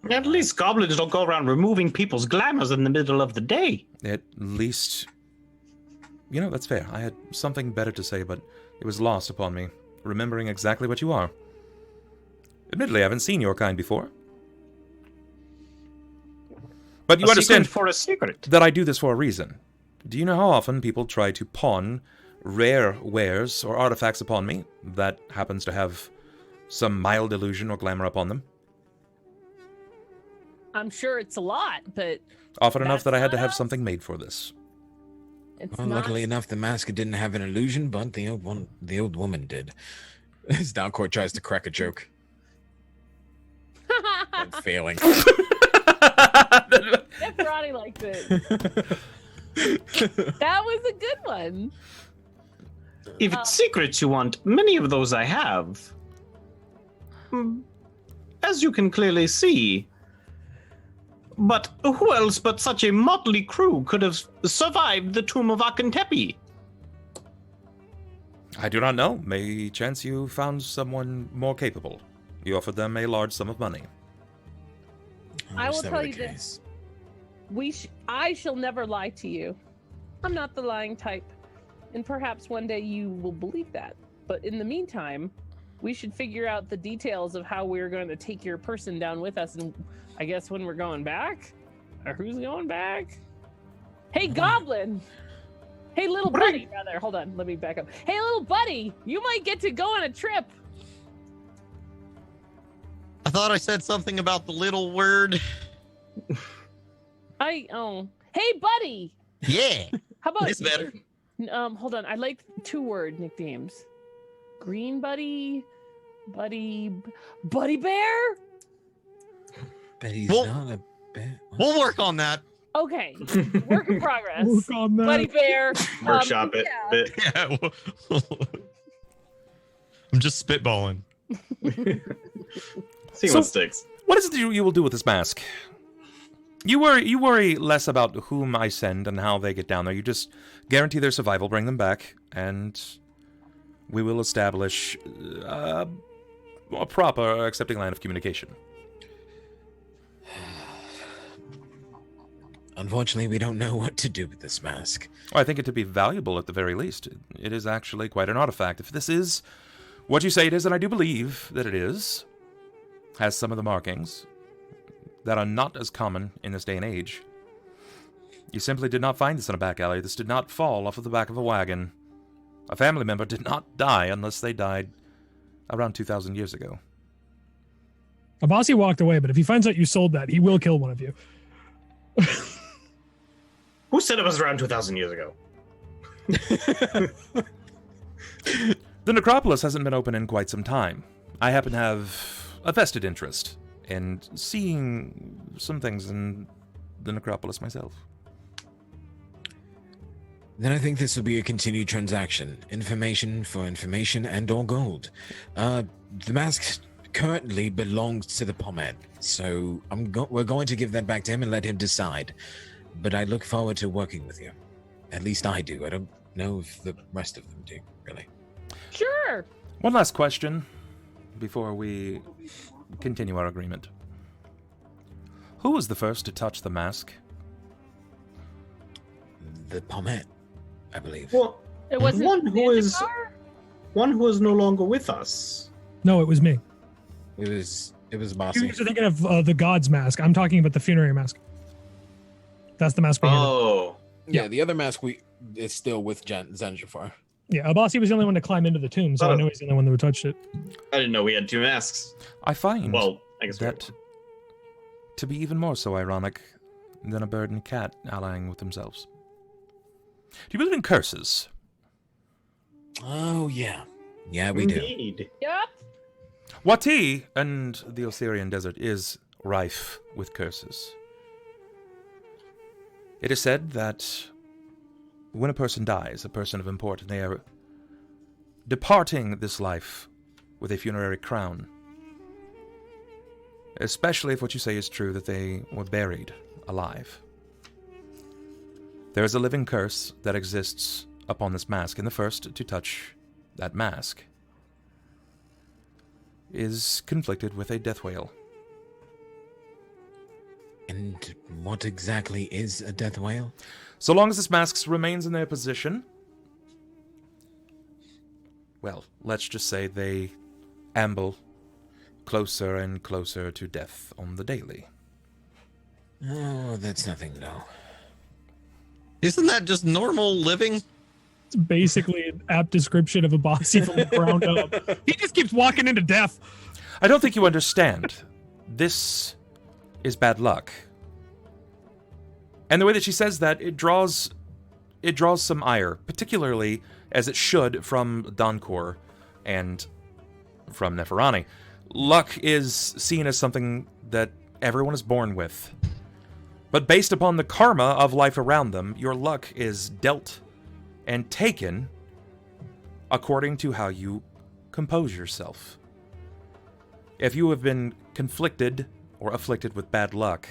At least goblins don't go around removing people's glamours in the middle of the day. At least You know, that's fair. I had something better to say, but it was lost upon me, remembering exactly what you are. Admittedly, I haven't seen your kind before. But you understand for a secret. that I do this for a reason. Do you know how often people try to pawn rare wares or artifacts upon me that happens to have some mild illusion or glamour upon them? I'm sure it's a lot, but Often enough that I had to not have us. something made for this. It's Well, not. luckily enough, the mask didn't have an illusion, but the old woman did. As Donkor tries to crack a joke and failing. Neferani liked it. That was a good one. If it's secrets you want, many of those I have. As you can clearly see. But who else but such a motley crew could have survived the tomb of Akentepe? I do not know. May chance you found someone more capable. You offered them a large sum of money. I wish will that tell were you the this. case. I shall never lie to you. I'm not the lying type. And perhaps one day you will believe that. But in the meantime, we should figure out the details of how we're going to take your person down with us. And I guess when we're going back? Or who's going back? Hey, Goblin! Hey, little buddy, rather. Hold on, let me back up. Hey, little buddy! You might get to go on a trip. I thought I said something about the little word. Hey, buddy! Yeah. How about... It's better. Hold on. I like 2-word nicknames. Green Buddy, Buddy Bear. But he's Well- not a bear. We'll work on that. Okay, work in progress. Work on that. Buddy Bear. Workshop it. yeah. Bit. Yeah. I'm just spitballing. See So- what sticks. What is it you will do with this mask? You worry less about whom I send and how they get down there. You just guarantee their survival, bring them back, and we will establish a proper accepting line of communication. Unfortunately, we don't know what to do with this mask. Well, I think it to be valuable at the very least. It is actually quite an artifact. If this is what you say it is, and I do believe that it is, has some of the markings that are not as common in this day and age. You simply did not find this in a back alley. This did not fall off of the back of a wagon. A family member did not die unless they died around 2,000 years ago. Abasi walked away, but if he finds out you sold that, he will kill one of you. Who said it was around 2,000 years ago? The necropolis hasn't been open in quite some time. I happen to have a vested interest in seeing some things in the necropolis myself. Then I think this will be a continued transaction. Information for information and or gold. The mask currently belongs to the pomade, so we're going to give that back to him and let him decide. But I look forward to working with you. At least I do. I don't know if the rest of them do, really. Sure. One last question before we continue our agreement. Who was the first to touch the mask? The pomade, I believe. Well, It wasn't one who is no longer with us. No, it was me. It was You Abasi. guys are thinking of the god's mask. I'm talking about the funerary mask. That's the mask. we handed. Oh, Yeah, the other mask is still with Zanjafar. Yeah, Abasi was the only one to climb into the tomb, so I Oh. know he's the only one that touched it. I didn't know we had 2 masks. I find Well, I guess we that to be even more so ironic than a bird and cat allying with themselves. Do you believe in curses? Oh, yeah. Yeah, we do. Indeed. Yep. Wati and the Osirian desert is rife with curses. It is said that when a person dies, a person of import, they are departing this life with a funerary crown. Especially if what you say is true, that they were buried alive. There is a living curse that exists upon this mask, and the first to touch that mask is conflicted with a death wail. And what exactly is a death whale? So long as this mask remains in their position, well, let's just say they amble closer and closer to death on the daily. Oh, that's nothing, no. Isn't that just normal living? It's basically an apt description of Abasi from the ground up. He just keeps walking into death. I don't think you understand. This is bad luck. And the way that she says that, it draws some ire, particularly as it should from Donkor and from Neferani. Luck is seen as something that everyone is born with. But based upon the karma of life around them, your luck is dealt and taken according to how you compose yourself. If you have been conflicted or afflicted with bad luck,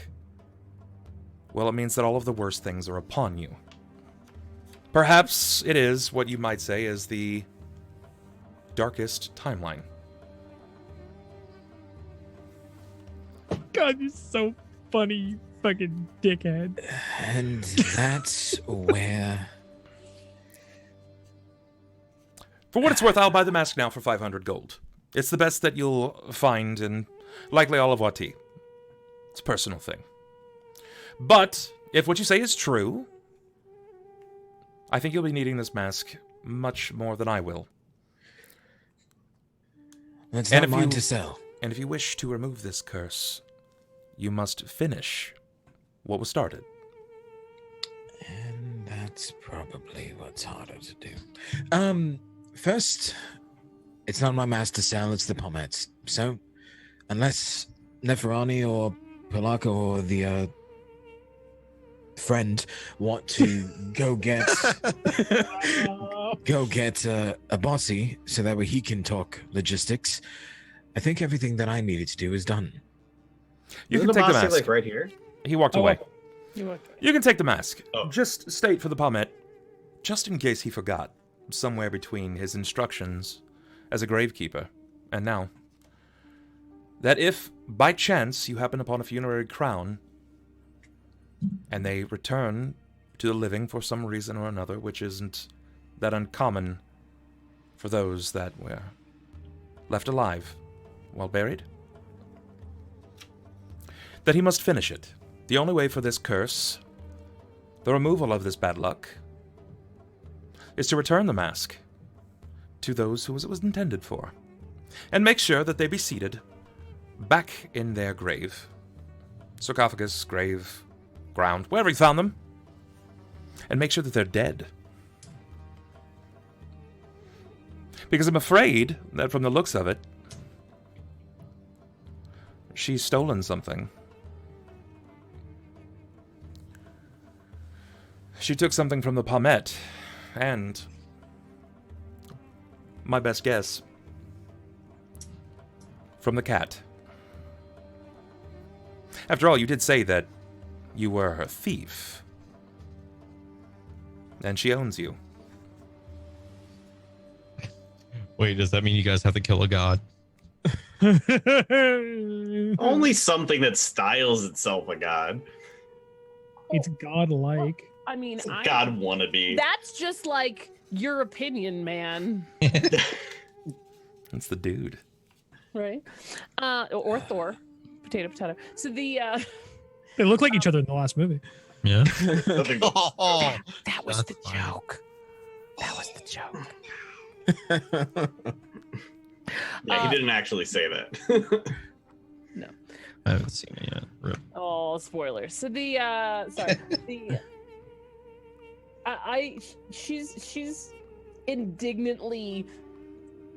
well, it means that all of the worst things are upon you. Perhaps it is what you might say is the darkest timeline. God, you're so funny, you fucking dickhead. And that's where... For what it's worth, I'll buy the mask now for 500 gold. It's the best that you'll find in likely all of Wati. It's a personal thing. But if what you say is true, I think you'll be needing this mask much more than I will. That's not mine to sell. And if you wish to remove this curse, you must finish what was started. And that's probably what's harder to do. First, it's not my mask to sell, it's the pommets. So, unless Neferani or Pilakka or the friend want to go get Abasi so that way he can talk logistics, I think everything that I needed to do is done. You can take the mask. Like right here? He walked away. You can take the mask. Oh. Just state for the pommet, just in case he forgot, somewhere between his instructions as a gravekeeper and now, that if by chance you happen upon a funerary crown and they return to the living for some reason or another, which isn't that uncommon for those that were left alive while buried, that he must finish it. The only way for this curse, the removal of this bad luck, is to return the mask to those who it was intended for, and make sure that they be seated back in their grave, sarcophagus, grave, ground, wherever he found them, and make sure that they're dead. Because I'm afraid that from the looks of it, she's stolen something. She took something from the pommet, and my best guess, from the cat. After all, you did say that you were her thief, and she owns you. Wait, does that mean you guys have to kill a god? Only something that styles itself a god. It's godlike. I mean, It's a god wannabe. That's just like your opinion, man. That's the dude. Right? Or Thor. Potato. So the They look like each other in the last movie. Yeah. Oh, that was the funny. joke. That was the joke. Yeah, he didn't actually say that. No. I haven't seen it yet. Rip. Oh, spoilers. So the sorry. The she's indignantly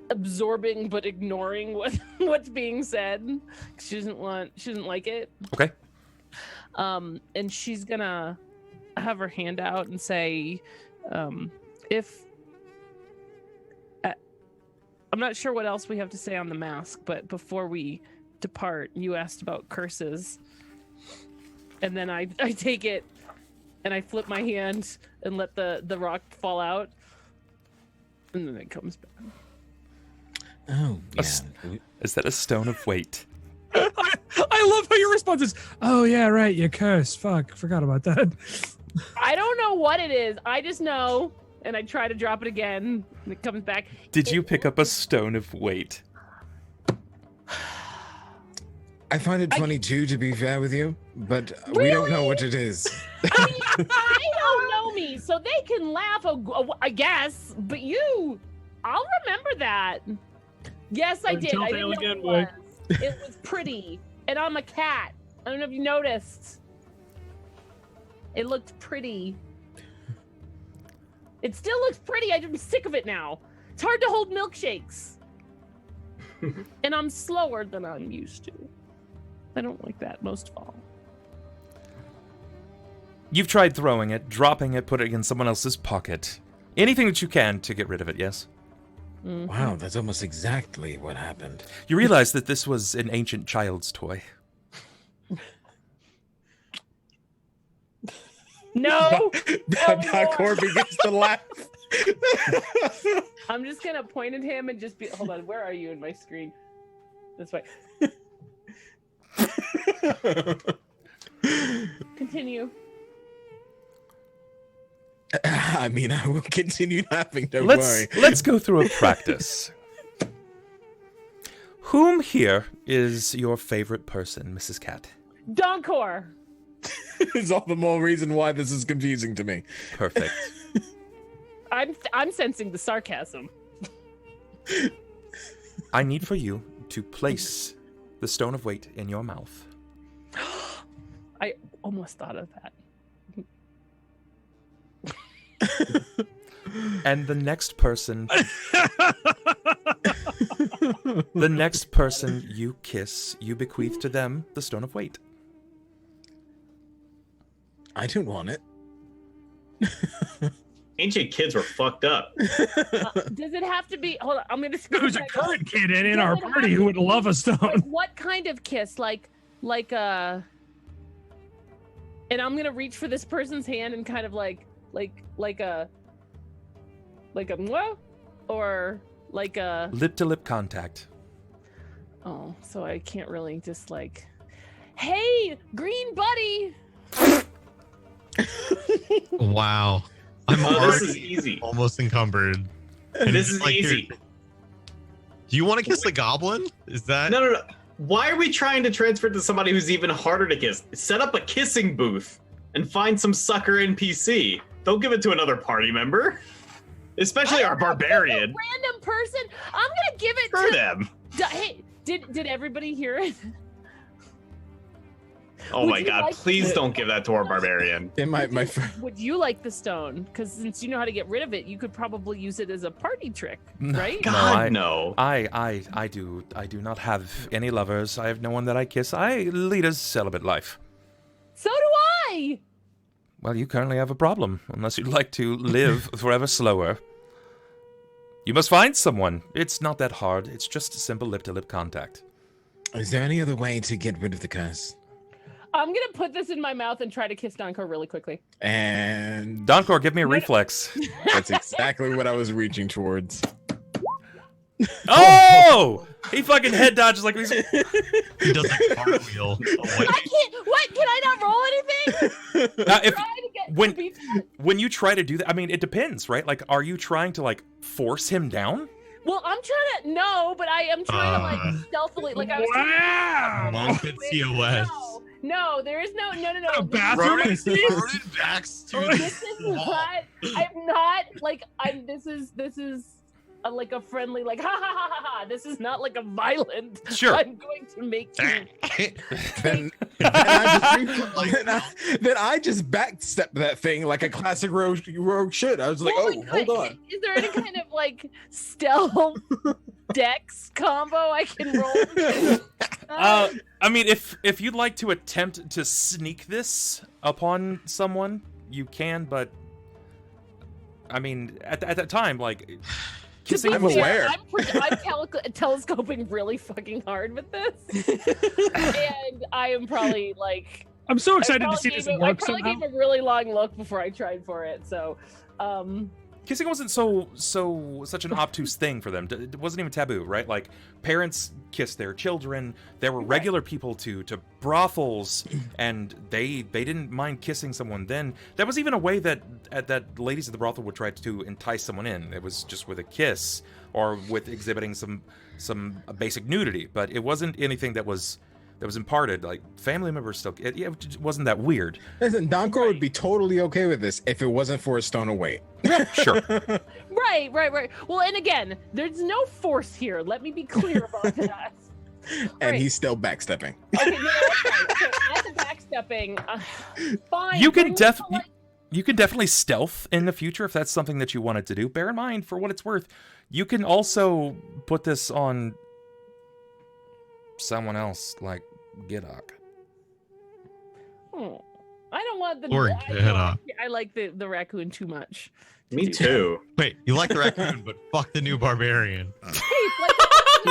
absorbing but ignoring what's being said. She doesn't like it. Okay. And she's gonna have her hand out and say, if I'm not sure what else we have to say on the mask, but before we depart, you asked about curses, and then I take it and I flip my hand and let the rock fall out, and then it comes back. Oh, yeah. Is that a stone of weight? I love how your response is, oh yeah, right, you curse. Fuck, forgot about that. I don't know what it is. I just know and I try to drop it again, and it comes back. Did you pick up a stone of weight? I find it 22 to be fair with you, but we don't know what it is. I mean, they don't know me, so they can laugh, I guess. But I'll remember that. Yes, I did. I didn't know it was. It was pretty, and I'm a cat. I don't know if you noticed. It looked pretty. It still looks pretty. I'm sick of it now. It's hard to hold milkshakes. And I'm slower than I'm used to. I don't like that most of all. You've tried throwing it, dropping it, putting it in someone else's pocket. Anything that you can to get rid of it, yes? Mm-hmm. Wow, that's almost exactly what happened. You realize that this was an ancient child's toy. No! Donkor begins to laugh. I'm just gonna point at him and just be. Hold on, where are you in my screen? This way. Continue. I mean, I will continue laughing, don't worry. Let's go through a practice. Whom here is your favorite person, Mrs. Cat? Donkor. It's all the more reason why this is confusing to me. Perfect. I'm sensing the sarcasm. I need for you to place the stone of weight in your mouth. I almost thought of that. And the next person you kiss, you bequeath to them the stone of weight. I don't want it. Ancient kids were fucked up. Does it have to be? Hold on, I'm gonna. There's a current kid in our party who would love a stone. Like, what kind of kiss? Like a. And I'm gonna reach for this person's hand and kind of like a mwah, or like a lip-to-lip contact. Oh, so I can't really just like, hey, green buddy. Wow. This is easy. Almost encumbered. This is easy. Do you want to kiss the goblin? Is that No. Why are we trying to transfer it to somebody who's even harder to kiss? Set up a kissing booth and find some sucker NPC. Don't give it to another party member. Especially our barbarian. Random person. I'm gonna give it For to them. Hey, did everybody hear it? Oh Would my you god, like please to- don't give that to our barbarian. Would you like the stone? Because since you know how to get rid of it, you could probably use it as a party trick, right? God, no. I do not have any lovers. I have no one that I kiss. I lead a celibate life. So do I. Well, you currently have a problem, unless you'd like to live forever slower. You must find someone. It's not that hard. It's just a simple lip-to-lip contact. Is there any other way to get rid of the curse? I'm gonna put this in my mouth and try to kiss Donkor really quickly. And Donkor, give me a reflex. that's exactly what I was reaching towards. Oh! He fucking head dodges like he's... He does a cartwheel. I can't. What? Can I not roll anything? When you try to do that, I mean, it depends, right? Like, are you trying to like force him down? Well, I'm trying to. No, but I am trying to like stealthily. Like I was. Wow! Monkey COS. No, there is no. A bathroom. Ronan backs to This is not. I'm not like. This is like a friendly like ha ha ha ha ha. This is not like a violent. Sure. I'm going to make you. Then I just backstep that thing like a classic rogue should. I was like, Oh oh, my hold God. on. Is there any kind of like stealth dex combo I can roll? I mean, if you'd like to attempt to sneak this upon someone, you can, but I mean, at that time, like, kissing. I'm aware. I'm telescoping really fucking hard with this, and I am probably like. I'm so excited to see this work I probably somehow. gave a really long look before I tried for it. So, kissing wasn't such an obtuse thing for them. It wasn't even taboo, right? Like, parents kissed their children. There were regular people to brothels, and they didn't mind kissing someone then. That was even a way that ladies at the brothel would try to entice someone in. It was just with a kiss or with exhibiting some basic nudity, but it wasn't anything that was imparted. Like, family members still, it wasn't that weird. Listen, Donkor would be totally okay with this if it wasn't for a stone of weight. Sure. Right. Well, and again, there's no force here. Let me be clear about that. And he's still backstepping. Okay, no, that's right. So, as a backstepping, fine. You can definitely stealth in the future if that's something that you wanted to do. Bear in mind, for what it's worth, you can also put this on someone else, like Gidok. I don't want the. Or Gidok. I like the raccoon too much. Me too. Wait, you like the raccoon, but fuck the new barbarian. Come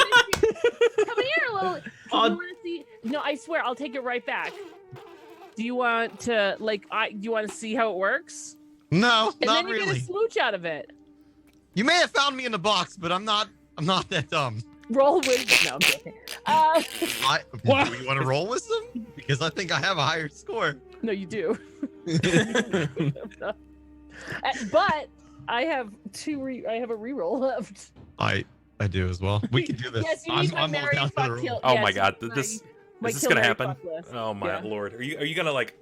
here, little. Do you want to see? No, I swear, I'll take it right back. Do you want to do you want to see how it works? No, And not then you really. get a smooch out of it. You may have found me in the box, but I'm not that dumb. Roll wisdom. No, I'm joking. Do you want to roll wisdom? Because I think I have a higher score. No, you do. But I have I have a reroll left. I do as well. We can do this. Yes, you need my Mary down to the fuck roll. kill. Oh Yes, my god, my is this kill gonna Mary happen? fuck list. Oh my Yeah. lord, are you gonna like?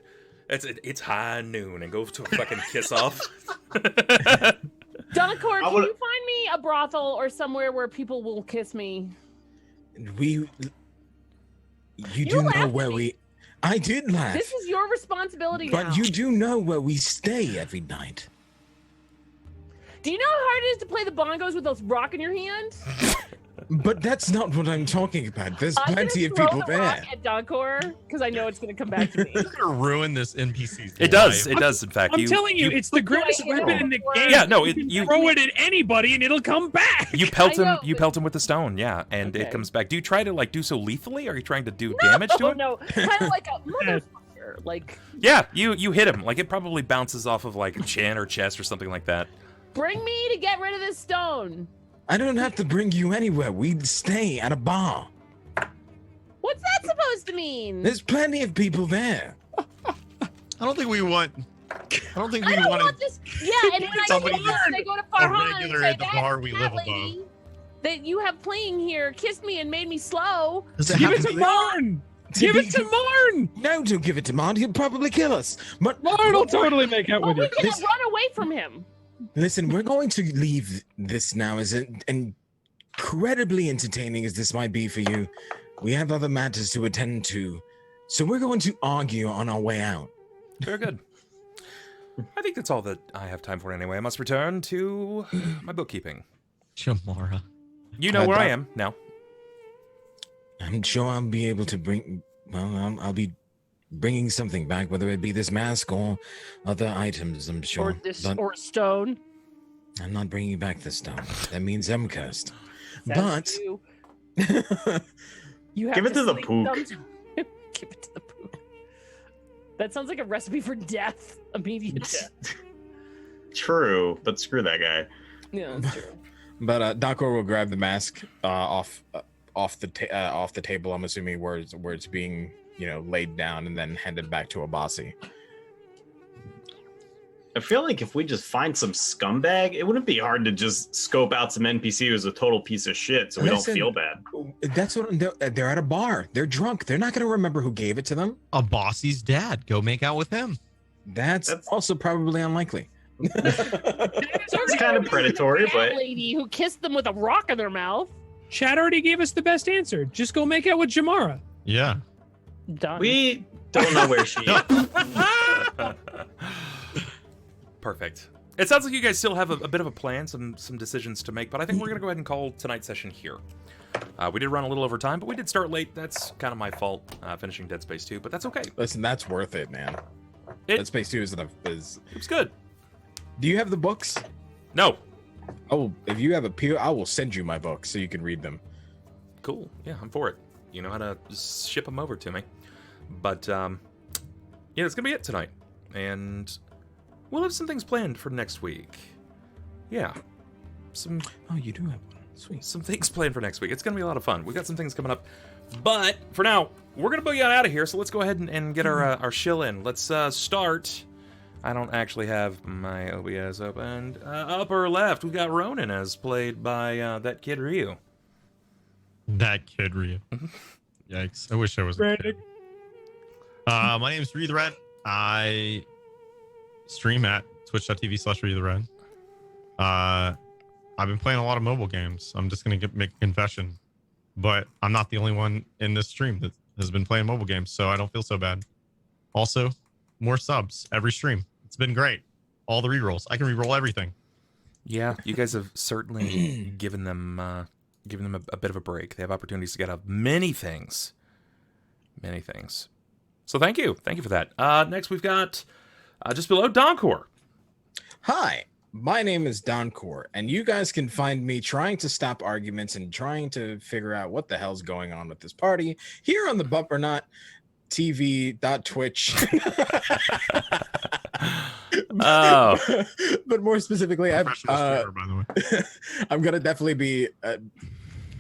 It's high noon and go to a fucking kiss off. Donkor, can you find me a brothel or somewhere where people will kiss me? You do know where we. I did laugh. This is your responsibility But now. you do know where we stay every night. Do you know how hard it is to play the bongos with those rock in your hand? But that's not what I'm talking about. There's I'm plenty of gonna people throw the rock there. at Donkor because I know it's going to come back to me. It's gonna ruin this NPC's It does. life. It does. In fact, I'm telling you, it's the greatest Do I hit weapon him? in the game. Yeah, no, you can you- throw it at anybody and it'll come back. you pelt I him. know, You but- pelt him with the stone. Yeah, and Okay. it comes back. Do you try to like do so lethally? Or are you trying to do damage to him? No, kind of like a motherfucker. Like, Yeah, you hit him. Like it probably bounces off of like chin or chest or something like that. bring me to get rid of this stone. I don't have to bring you anywhere. We'd stay at a bar. What's that supposed to mean? There's plenty of people there. I don't think we want. I don't think we I don't want want to. this. Yeah, and when I Somebody go, that's they go to Farhan and regular say, at the bar we that live lady that you have playing here kissed me and made me slow. Does it Give have it to to be- Marn. Give it to Marn. No, don't give it to Marn. He'll probably kill us. But Marn will totally make out Well, with we're you. gonna run away from him. listen, we're going to leave this now. As incredibly entertaining as this might be for you, we have other matters to attend to. So we're going to argue on our way out. Very good. I think that's all that I have time for anyway. I must return to my bookkeeping. Jamara. You know where I am now. I'm sure I'll be able to bring. Well, I'll be bringing something back, whether it be this mask or other items. I'm sure. Or this, But or stone. I'm not bringing back this stone. That means I'm cursed. Says But you. You have Give it to the sleep pook. sometime. Give it to the pook. That sounds like a recipe for death. Immediate death. True, but screw that guy. Yeah, that's true. But Donkor will grab the mask off the table. I'm assuming where it's being laid down, and then handed back to Abasi. I feel like if we just find some scumbag, it wouldn't be hard to just scope out some NPC who's a total piece of shit, so we Listen, don't feel bad. That's what they're at a bar. They're drunk. They're not going to remember who gave it to them. Abasi's dad. Go make out with him. That's also probably unlikely. It's kind of predatory, That but lady who kissed them with a rock in their mouth. Chad already gave us the best answer. Just go make out with Jamara. Yeah. Done. we don't know where she is. Perfect. It sounds like you guys still have a bit of a plan, some decisions to make, but I think we're going to go ahead and call tonight's session here. We did run a little over time, but we did start late. That's kind of my fault, finishing Dead Space 2, but that's okay. Listen, that's worth it, man. Dead Space 2 is. It was good. Do you have the books? No. Oh, if you have a PO, I will send you my books so you can read them. Cool. Yeah, I'm for it. You know how to ship them over to me. But, yeah, that's going to be it tonight. And we'll have some things planned for next week. yeah, some Oh, you do have one. Sweet. some things planned for next week. It's gonna be a lot of fun. We got some things coming up, but for now, we're gonna boogie on out of here. So let's go ahead and get our shill in. Let's start. I don't actually have my OBS opened. Upper left, we got Ronan, as played by that kid Ryu. That kid Ryu. Yikes! I wish I was a kid. My name is RyutheRed. I stream at twitch.tv/RyutheRed. I've been playing a lot of mobile games. I'm just gonna make a confession, but I'm not the only one in this stream that has been playing mobile games, so I don't feel so bad. Also, more subs every stream. It's been great. All the rerolls. I can reroll everything. Yeah, you guys have certainly given them a bit of a break. They have opportunities to get out many things. Many things. So thank you for that. Next we've got just below Donkor. Hi, my name is Donkor, and you guys can find me trying to stop arguments and trying to figure out what the hell's going on with this party here on the Bubbernaut TV.twitch. Oh, but more specifically, Professional streamer, by the way. I'm gonna definitely be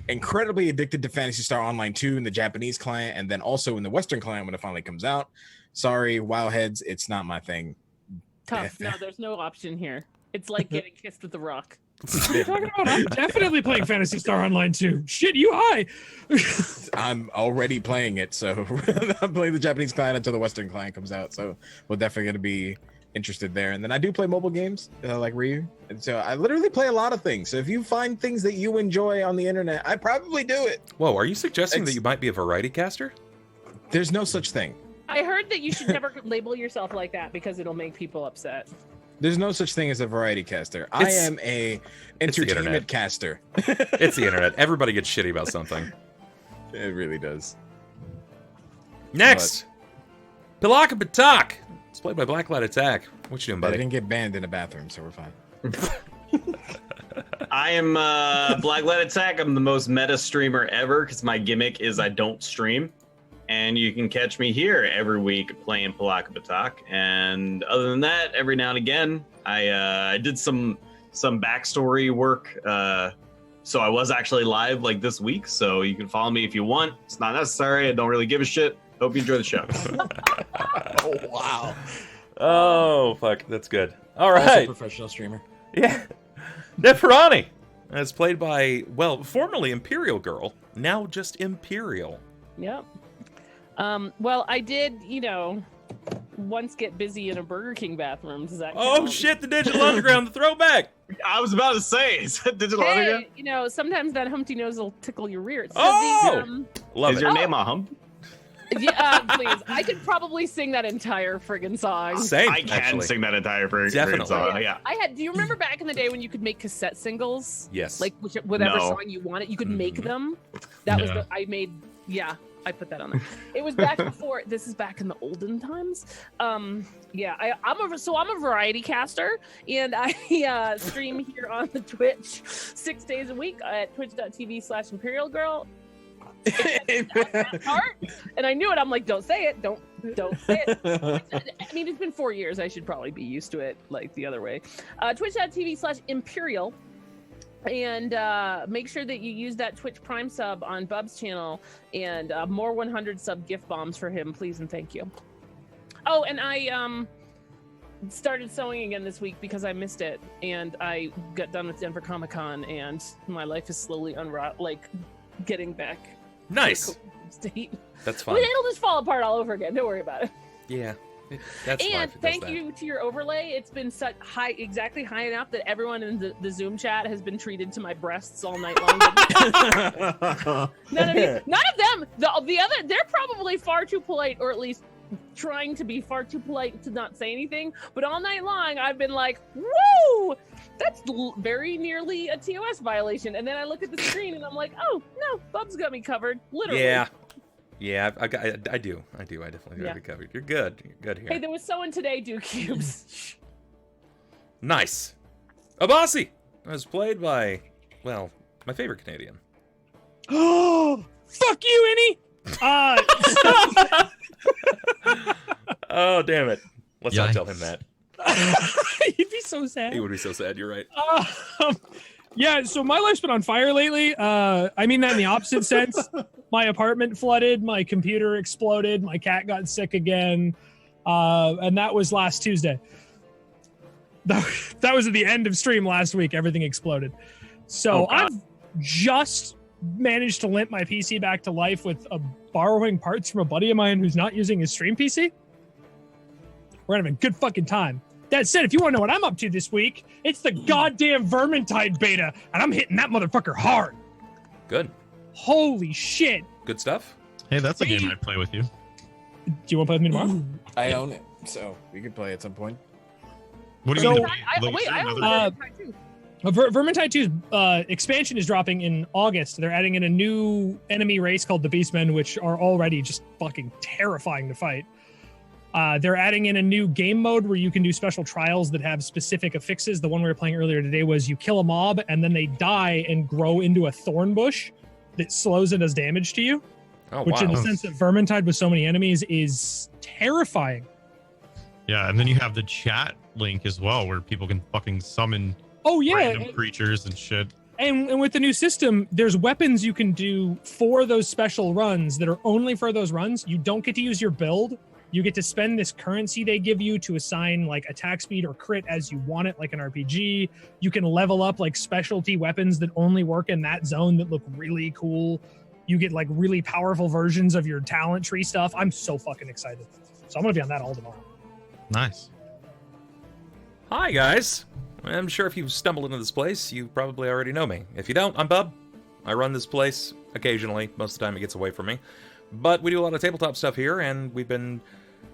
incredibly addicted to Phantasy Star Online 2 in the Japanese client, and then also in the Western client when it finally comes out. Sorry, wowheads, it's not my thing. Tough. No, there's no option here. It's like getting kissed with a rock. What are you talking about? I'm definitely playing Phantasy Star Online 2. Shit, you high. I'm already playing it, so I'm playing the Japanese client until the Western client comes out. So we're definitely going to be interested there. And then I do play mobile games like Ryu. And so I literally play a lot of things. So if you find things that you enjoy on the internet, I probably do it. whoa! Are you suggesting that you might be a variety caster? There's no such thing. I heard that you should never label yourself like that because it'll make people upset. There's no such thing as a variety caster. I am a entertainment caster. It's the internet. Everybody gets shitty about something. It really does. Next, Pilakka-Bitakk. It's played by BlackLightAttack. What you doing, I buddy? didn't get banned in a bathroom, so we're fine. I am BlackLightAttack. I'm the most meta streamer ever because my gimmick is I don't stream. And you can catch me here every week playing Pilakka-Bitakk. And other than that, every now and again, I did some backstory work. So I was actually live like this week. So you can follow me if you want. It's not necessary. I don't really give a shit. Hope you enjoy the show. Oh, wow. Oh, fuck. That's good. All Also right. professional streamer. Yeah. Neferani. It's played by, well, formerly Imperialgrrl. Now just Imperial. Yep. Well, I did, once get busy in a Burger King bathroom. Does that Oh, count? shit. The Digital Underground. The throwback. I was about to say, is that Digital Underground? Hey, sometimes that Humpty nose will tickle your rear. So Oh! Love Is it. your name a hump? yeah, please. I could probably sing that entire friggin' song. Same, I can actually. sing that entire Definitely. song. Yeah. Do you remember back in the day when you could make cassette singles? Yes. Like whatever No. song you wanted, you could make them. That was I put that on there. It was back before. This is back in the olden times. I'm a variety caster, and I stream here on the Twitch 6 days a week at twitch.tv/Imperialgrrl. That part, and I knew it. I'm like, don't say it. Don't say it. I mean, it's been 4 years. I should probably be used to it, like the other way. Twitch.tv/Imperial. And make sure that you use that Twitch Prime sub on Bub's channel and more 100 sub gift bombs for him, please and thank you. Oh, and I started sewing again this week because I missed it, and I got done with Denver Comic Con, and my life is slowly getting back. Nice. To a state. That's I fine. mean, it'll just fall apart all over again. Don't worry about it. Yeah. That's And life. It does thank that. you to your overlay. It's been such high enough that everyone in the Zoom chat has been treated to my breasts all night long. None of them. The other, they're probably far too polite, or at least trying to be far too polite to not say anything. But all night long, I've been like, "Woo! That's very nearly a TOS violation." And then I look at the screen and I'm like, "Oh no, Bub's got me covered." Literally. Yeah, I do. I definitely got you covered. You're good. You're good here. Hey, there was someone today do cubes. Nice. Abasi was played by, well, my favorite Canadian. Oh, fuck you, Annie. Oh, damn it. Let's not Yikes. tell him that. You'd be so sad. He would be so sad. You're right. Yeah, so my life's been on fire lately. I mean that in the opposite sense. My apartment flooded, my computer exploded, my cat got sick again, and that was last Tuesday. That was at the end of stream last week. Everything exploded. So I've just managed to limp my PC back to life with borrowing parts from a buddy of mine who's not using his stream PC. We're having a good fucking time. That said, if you want to know what I'm up to this week, it's the goddamn Vermintide beta, and I'm hitting that motherfucker hard. Good. Holy shit. Good stuff. Hey, that's a game I'd play with you. Do you want to play with me tomorrow? I own it, so we could play at some point. What do you mean? I own Another- Vermintide too. Vermintide 2's expansion is dropping in August. They're adding in a new enemy race called the Beastmen, which are already just fucking terrifying to fight. They're adding in a new game mode where you can do special trials that have specific affixes. The one we were playing earlier today was you kill a mob and then they die and grow into a thorn bush that slows and does damage to you. Oh, which wow. in the sense of Vermintide with so many enemies is terrifying. Yeah, and then you have the chat link as well, where people can fucking summon random creatures and shit. And with the new system, there's weapons you can do for those special runs that are only for those runs. You don't get to use your build. You get to spend this currency they give you to assign like attack speed or crit as you want it, like an RPG. You can level up like specialty weapons that only work in that zone that look really cool. You get like really powerful versions of your talent tree stuff. I'm so fucking excited. So I'm going to be on that all tomorrow. Nice. Hi, guys. I'm sure if you've stumbled into this place, you probably already know me. If you don't, I'm Bub. I run this place occasionally. Most of the time it gets away from me. But we do a lot of tabletop stuff here, and we've been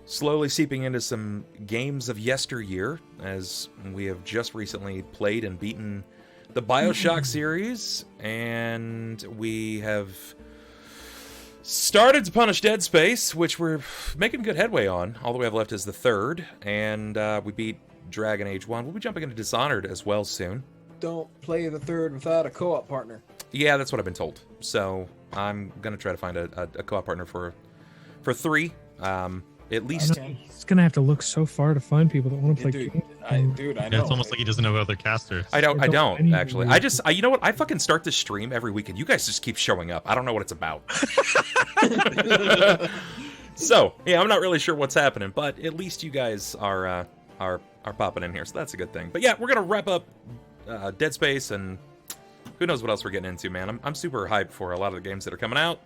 slowly seeping into some games of yesteryear, as we have just recently played and beaten the BioShock series, and we have started to punish Dead Space, which we're making good headway on. All that we have left is the third, and we beat Dragon Age 1. We'll be jumping into Dishonored as well soon. Don't play the third without a co-op partner. Yeah, that's what I've been told. So I'm going to try to find a co-op partner for 3. At least. It's going to have to look so far to find people that want to play games. I know. Yeah, it's almost like he doesn't know other casters. I don't actually. You know what? I fucking start this stream every weekend. You guys just keep showing up. I don't know what it's about. So, yeah, I'm not really sure what's happening, but at least you guys are popping in here, so that's a good thing. But yeah, we're gonna wrap up Dead Space, and who knows what else we're getting into, man. I'm super hyped for a lot of the games that are coming out.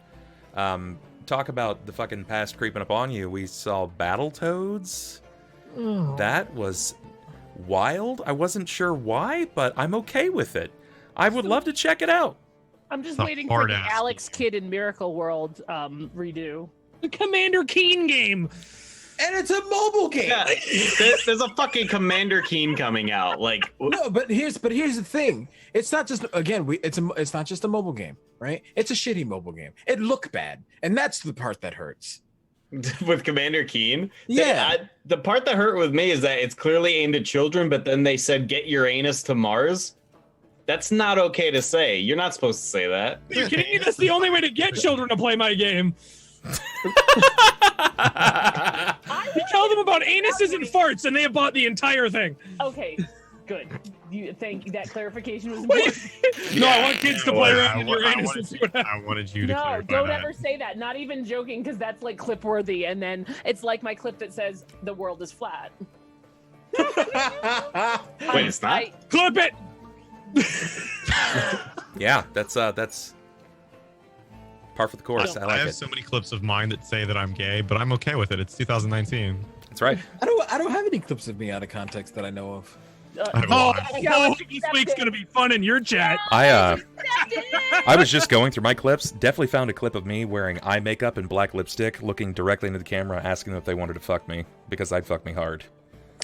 Talk about the fucking past creeping up on you. We saw Battletoads. Oh. That was wild. I wasn't sure why, but I'm okay with it. I would love to check it out. I'm just It's a waiting for the hard-ass Alex Kidd in Miracle World redo. The Commander Keen game. And it's a mobile game. Yeah, there's a fucking Commander Keen coming out. Like, No, but here's the thing. It's not just it's not just a mobile game, right? It's a shitty mobile game. It looked bad, and that's the part that hurts. with Commander Keen, Yeah. the part that hurt with me is that it's clearly aimed at children, but then they said get Uranus to Mars. That's not okay to say. You're not supposed to say that. Are you kidding me? That's the only way to get children to play my game. You tell them about anuses and farts, and they have bought the entire thing. Okay, good. Thank you. That clarification was Wait. important. No, I want kids to play around in your I anus wanted and see what happens. I wanted you to No, clarify don't that. ever say that. Not even joking, because that's like clip worthy. And then it's like my clip that says the world is flat. Wait, it's not? Clip it. Yeah, that's par for the course. I I like have it. so many clips of mine that say that I'm gay, but I'm okay with it. It's 2019. That's right. I don't have any clips of me out of context that I know of. I have a Oh, lot. this week's gonna be fun in your chat. I was just going through my clips. Definitely found a clip of me wearing eye makeup and black lipstick, looking directly into the camera, asking them if they wanted to fuck me because I'd fuck me hard.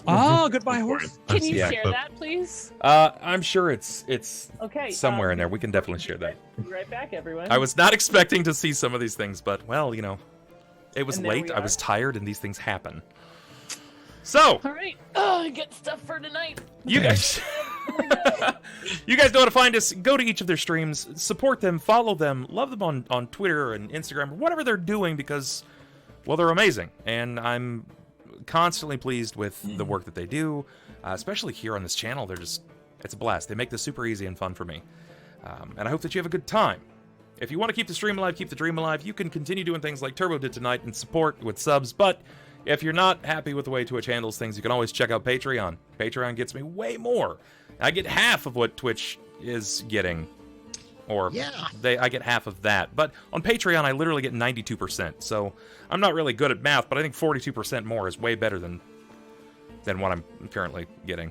Oh, goodbye, horse. Can you Yeah, share but- that, please? I'm sure it's Okay. somewhere in there. We can definitely share that. Be right back, everyone. I was not expecting to see some of these things, but well, you know, it was And there late. we I are. was tired, and these things happen. So, All right. Oh, good stuff for tonight. you guys, you guys know how to find us. Go to each of their streams, support them, follow them, love them on Twitter and Instagram or whatever they're doing because, well, they're amazing, and I'm constantly pleased with the work that they do, especially here on this channel. It's a blast. They make this super easy and fun for me. And I hope that you have a good time. If you want to keep the stream alive, keep the dream alive, you can continue doing things like Turbo did tonight and support with subs, but if you're not happy with the way Twitch handles things, you can always check out Patreon. Patreon gets me way more. I get half of what Twitch is getting. Or I get half of that. But on Patreon, I literally get 92%. So I'm not really good at math, but I think 42% more is way better than what I'm currently getting.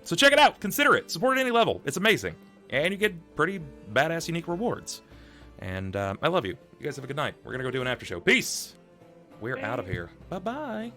So check it out. Consider it. Support at any level. It's amazing. And you get pretty badass, unique rewards. And I love you. You guys have a good night. We're going to go do an after show. Peace. We're out of here. Bye-bye.